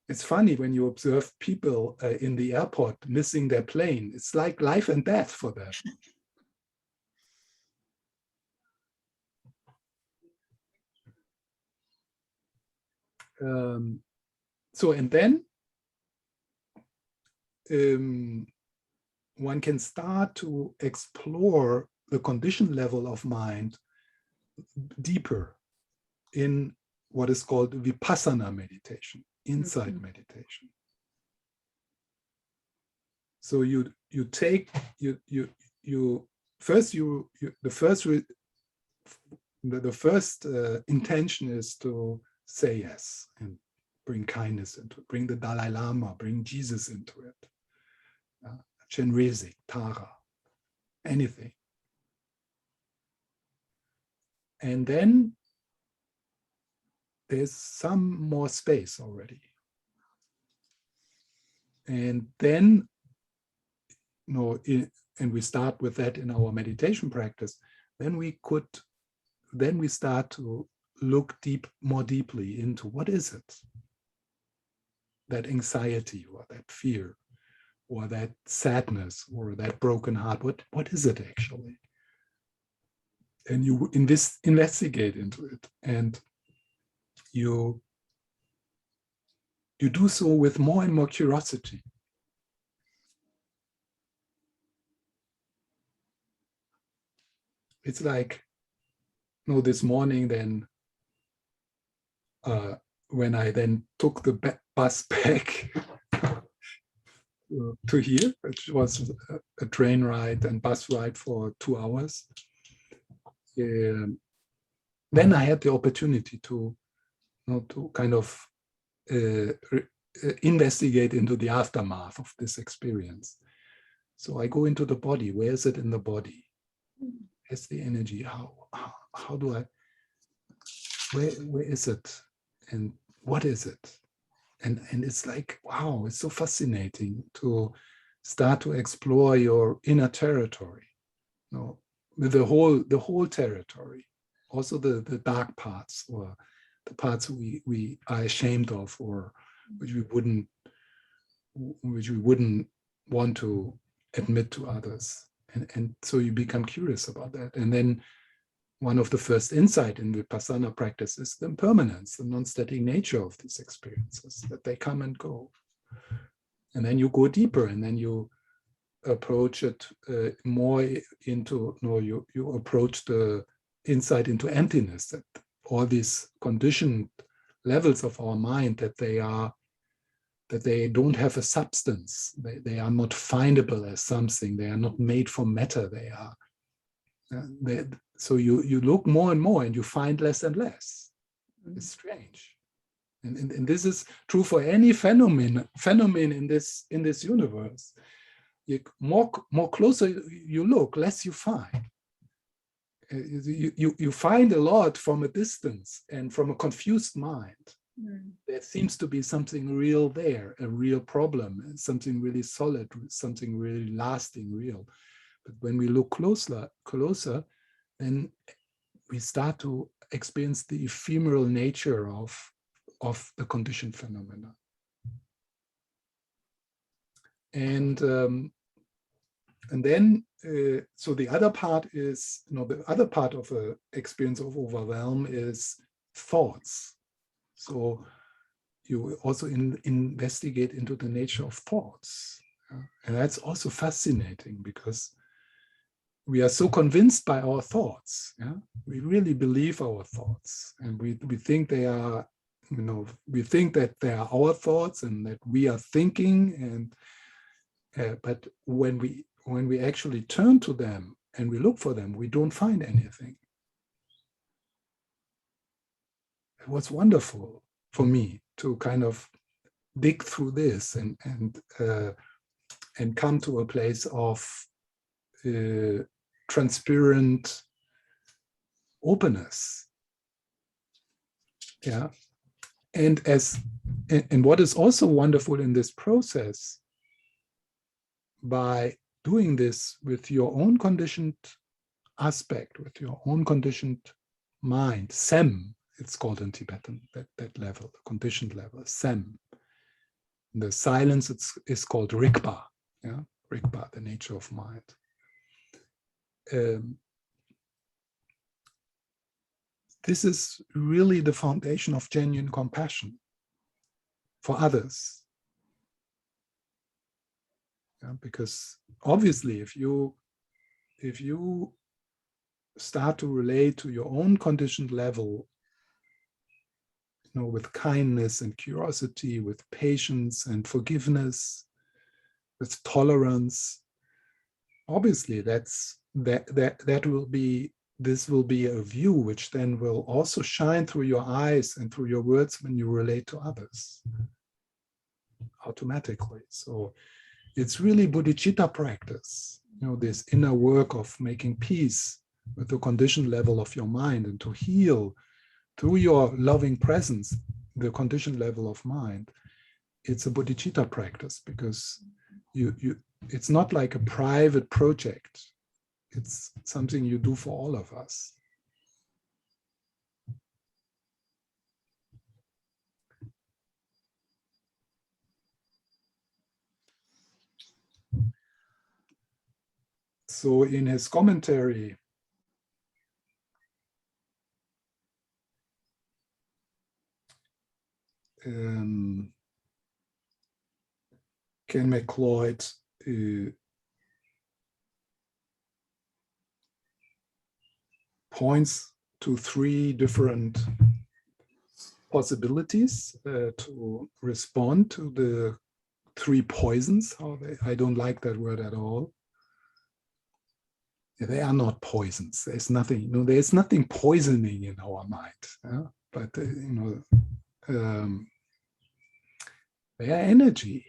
It's funny when you observe people in the airport missing their plane. It's like life and death for them. So, and then one can start to explore the conditioned level of mind deeper in what is called vipassana meditation, insight meditation. So the first intention is to say yes and bring kindness into it, bring the Dalai Lama, bring Jesus into it, Chenrezig, Tara, anything. And then there's some more space already. And then, and we start with that in our meditation practice, then we start to look more deeply into what is it? That anxiety or that fear or that sadness or that broken heart, what is it actually? And you investigate into it, and you do so with more and more curiosity. It's like, this morning then, when I then took the bus back to here, which was a train ride and bus ride for 2 hours, then I had the opportunity to kind of investigate into the aftermath of this experience. So I go into the body. Where is it in the body? Where's the energy? How do I, where is it? And what is it? And it's like, wow, it's so fascinating to start to explore your inner territory, you know, with the whole territory, also the dark parts, or the parts we are ashamed of, or which we wouldn't want to admit to others. And so you become curious about that. And then one of the first insight in Vipassana practice is the impermanence, the non-static nature of these experiences, that they come and go. And then you go deeper, and then you approach it more into, you approach the insight into emptiness, that all these conditioned levels of our mind, that they don't have a substance. They are not findable as something. They are not made from matter. They are. So you look more and more, and you find less and less. It's strange, and this is true for any phenomenon in this universe. More closer you look, less you find. You find a lot from a distance and from a confused mind. There seems to be something real there, a real problem, something really solid, something really lasting, real. But when we look closer, then we start to experience the ephemeral nature of the conditioned phenomena. And then, so the other part is, the other part of the experience of overwhelm is thoughts. So you also investigate into the nature of thoughts. And that's also fascinating, because we are so convinced by our thoughts. Yeah? We really believe our thoughts, and we think they are, we think that they are our thoughts and that we are thinking. And but when we actually turn to them and we look for them, we don't find anything. It was wonderful for me to kind of dig through this and come to a place of transparent openness. Yeah. And what is also wonderful in this process, by doing this with your own conditioned aspect, with your own conditioned mind, sem, it's called in Tibetan, that level, the conditioned level, sem. The silence is called rikpa, yeah, rikpa, the nature of mind. This is really the foundation of genuine compassion for others. Yeah, because obviously, if you start to relate to your own conditioned level, with kindness and curiosity, with patience and forgiveness, with tolerance, obviously this will be a view which then will also shine through your eyes and through your words when you relate to others automatically. So it's really bodhichitta practice, this inner work of making peace with the conditioned level of your mind, and to heal through your loving presence the conditioned level of mind. It's a bodhichitta practice, because it's not like a private project. It's something you do for all of us. So in his commentary, Ken McLeod points to three different possibilities to respond to the three poisons. I don't like that word at all. They are not poisons. There's nothing, there's nothing poisoning in our mind. Yeah? But They are energy.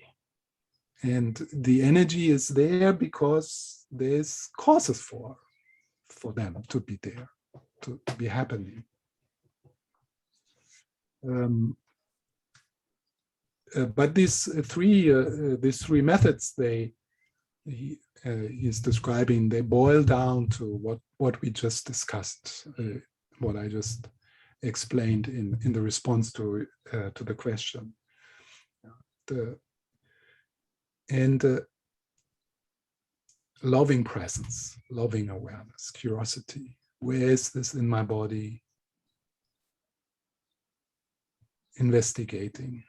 And the energy is there because there's causes for them to be there, to be happening. But these three methods he's describing, they boil down to what we just discussed, what I just explained in the response to the question. Loving presence, loving awareness, curiosity. Where is this in my body? Investigating.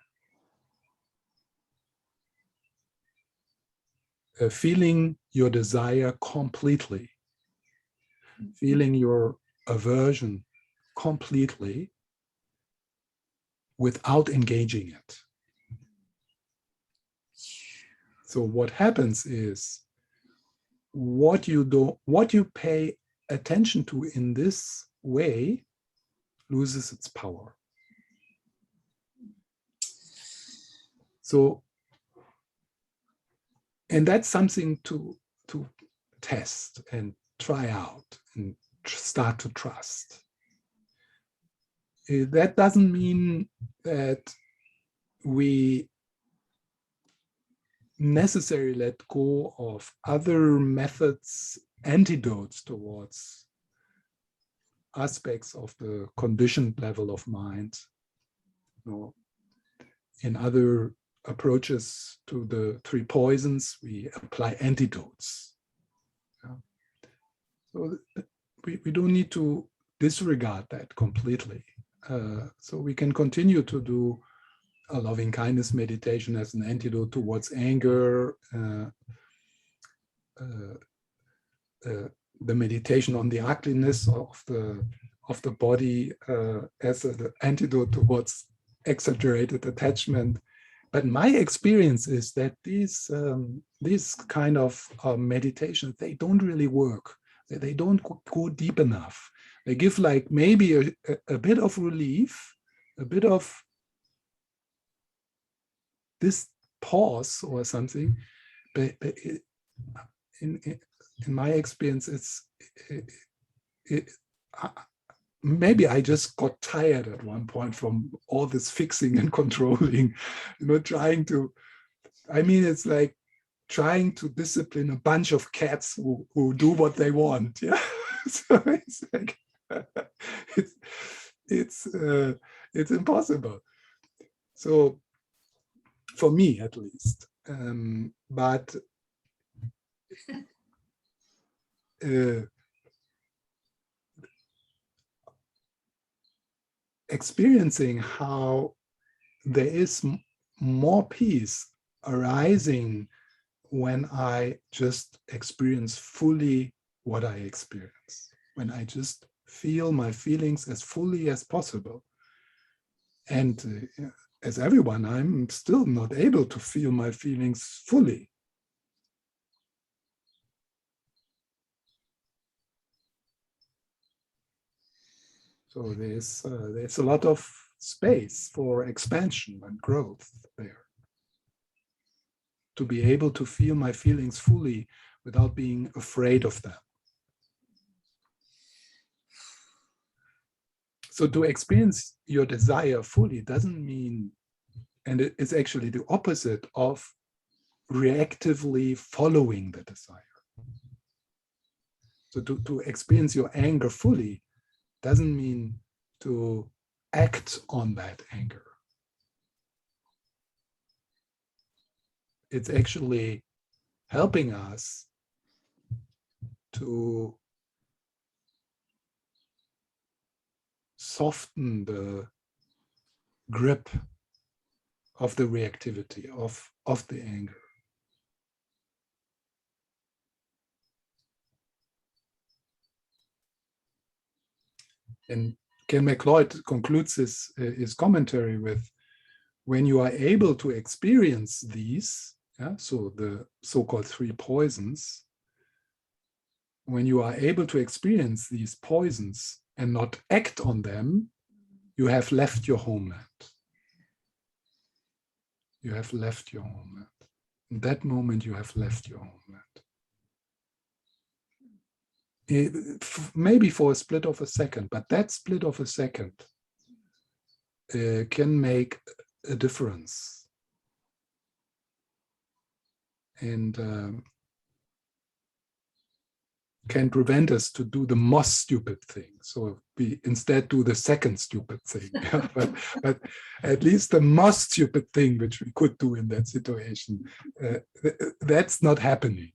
Feeling your desire completely. Feeling your aversion completely without engaging it. So what happens is what you pay attention to in this way loses its power. So, and that's something to test and try out and start to trust. That doesn't mean that we necessarily let go of other methods, antidotes towards aspects of the conditioned level of mind. In other approaches to the three poisons, we apply antidotes. So we don't need to disregard that completely. So we can continue to do a loving kindness meditation as an antidote towards anger, the meditation on the ugliness of the body as an antidote towards exaggerated attachment. But my experience is that these kind of meditations, they don't really work. They don't go deep enough. They give like maybe a bit of relief, a bit of this pause or something, but in my experience, maybe I just got tired at one point from all this fixing and controlling, trying to, it's like trying to discipline a bunch of cats who do what they want. Yeah. So it's like, it's impossible. So for me, at least, but experiencing how there is more peace arising when I just experience fully what I experience, when I just feel my feelings as fully as possible. And as everyone, I'm still not able to feel my feelings fully. So there's a lot of space for expansion and growth there. To be able to feel my feelings fully without being afraid of them. So to experience your desire fully doesn't mean, and it is actually the opposite of reactively following the desire. So to experience your anger fully doesn't mean to act on that anger. It's actually helping us to soften the grip of the reactivity, of the anger. And Ken MacLeod concludes his commentary with, when you are able to experience these, so the so-called three poisons, when you are able to experience these poisons and not act on them, you have left your homeland. you have left your homeland. In that moment, you have left your homeland. Maybe for a split of a second, but that split of a second can make a difference. And can prevent us to do the most stupid thing. So we instead do the second stupid thing. but at least the most stupid thing which we could do in that situation, that's not happening.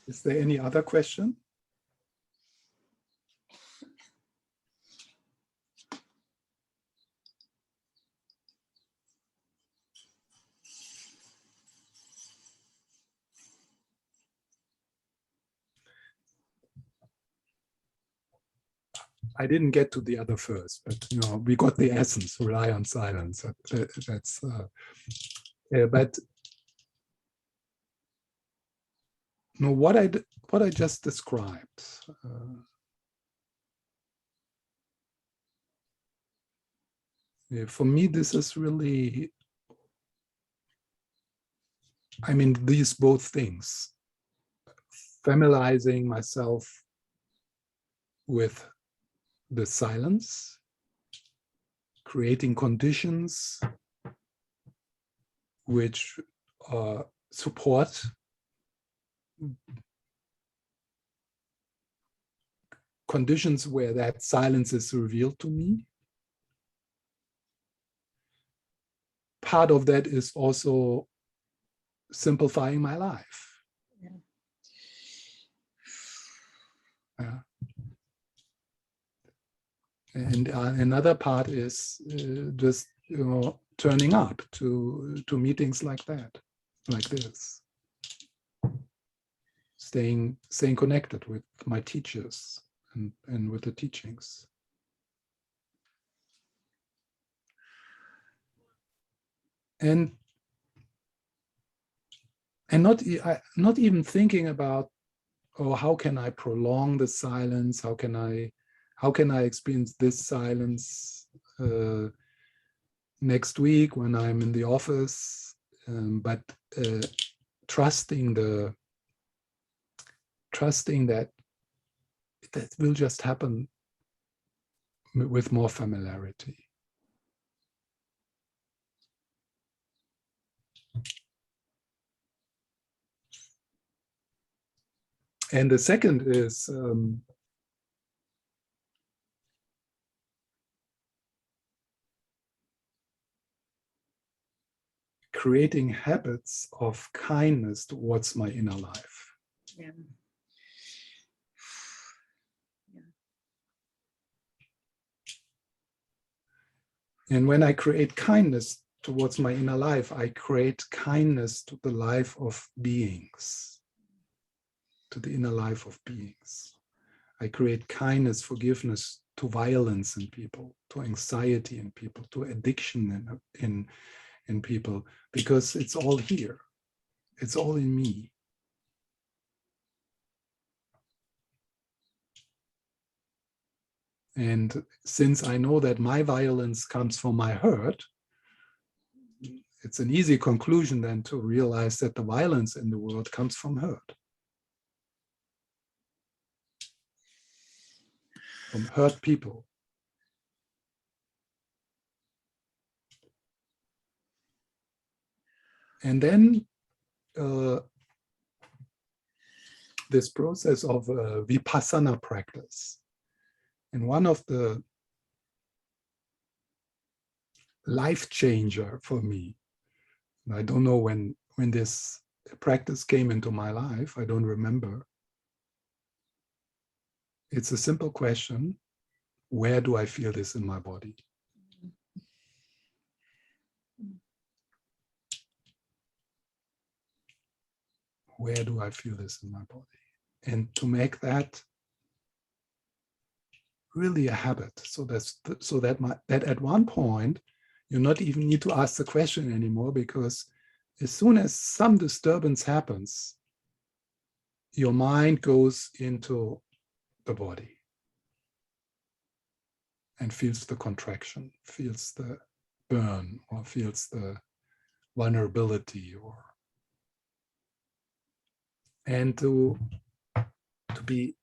Is there any other question? I didn't get to the other first, but we got the essence. Rely on silence. That's but what I just described. For me, this is really. I mean, these both things. Familiarizing myself with the silence, creating conditions which support conditions where that silence is revealed to me. Part of that is also simplifying my life. Yeah. And another part is just turning up to meetings like that, like this, staying connected with my teachers and with the teachings. And not even thinking about, how can I prolong the silence? How can I experience this silence next week when I'm in the office? But trusting that will just happen with more familiarity. And the second is creating habits of kindness towards my inner life. Yeah. And when I create kindness towards my inner life, I create kindness to the life of beings, to the inner life of beings. I create kindness, forgiveness to violence in people, to anxiety in people, to addiction in people, because it's all here. It's all in me. And since I know that my violence comes from my hurt, it's an easy conclusion then to realize that the violence in the world comes from hurt. From hurt people. And then this process of vipassana practice. And one of the life changer for me, I don't know when this practice came into my life, I don't remember. It's a simple question: where do I feel this in my body? Where do I feel this in my body? And to make that really a habit, so that at one point you not even need to ask the question anymore, because as soon as some disturbance happens, your mind goes into the body and feels the contraction, feels the burn, or feels the vulnerability, and to be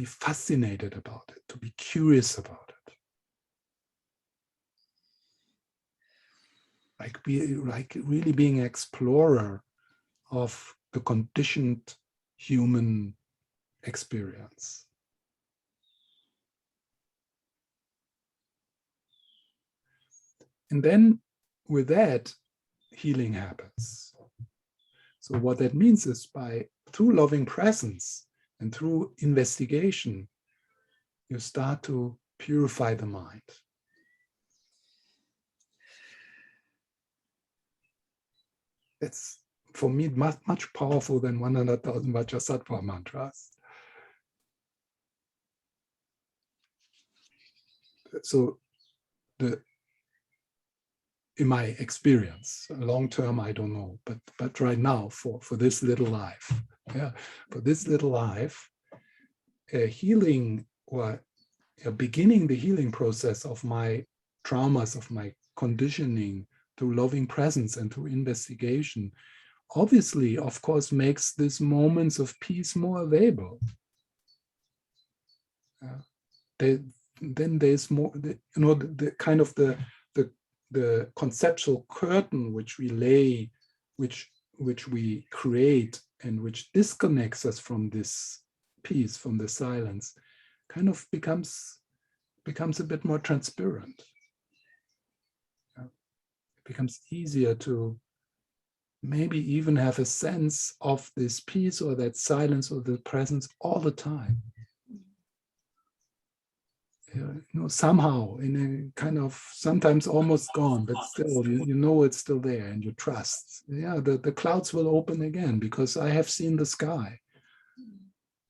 fascinated about it, to be curious about it, like really being an explorer of the conditioned human experience. And then with that, healing happens. So what that means is through loving presence and through investigation, you start to purify the mind. It's, for me, much powerful than 100,000 Bodhisattva mantras. So in my experience, long term, I don't know, but right now, for this little life, for this little life, healing, or beginning the healing process of my traumas, of my conditioning, through loving presence and through investigation, obviously, of course, makes these moments of peace more available. Then there's more, the kind of the conceptual curtain which we lay, which we create, and which disconnects us from this peace, from the silence, kind of becomes a bit more transparent. It becomes easier to maybe even have a sense of this peace or that silence or the presence all the time. Somehow, in a kind of, sometimes almost gone, but still, you know it's still there, and you trust. The clouds will open again, because I have seen the sky,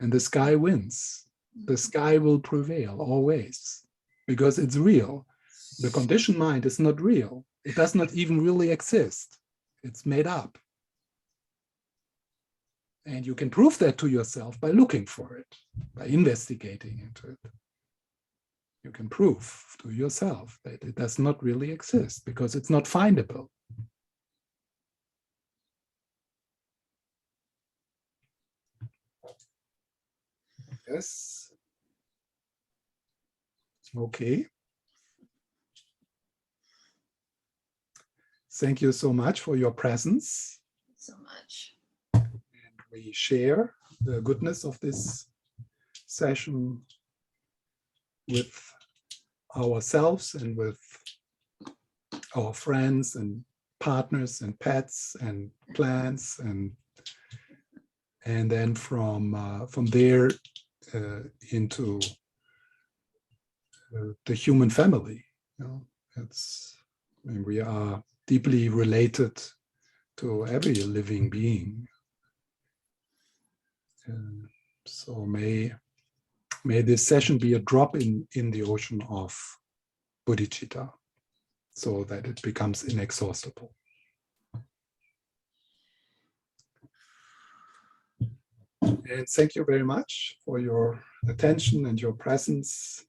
and the sky wins. The sky will prevail always, because it's real. The conditioned mind is not real. It does not even really exist. It's made up. And you can prove that to yourself by looking for it, by investigating into it. You can prove to yourself that it does not really exist, because it's not findable. Yes. Okay. Thank you so much for your presence. So much. And we share the goodness of this session with ourselves and with our friends and partners and pets and plants, and then from there into the human family. We are deeply related to every living being. So may this session be a drop in the ocean of bodhichitta, so that it becomes inexhaustible. And thank you very much for your attention and your presence.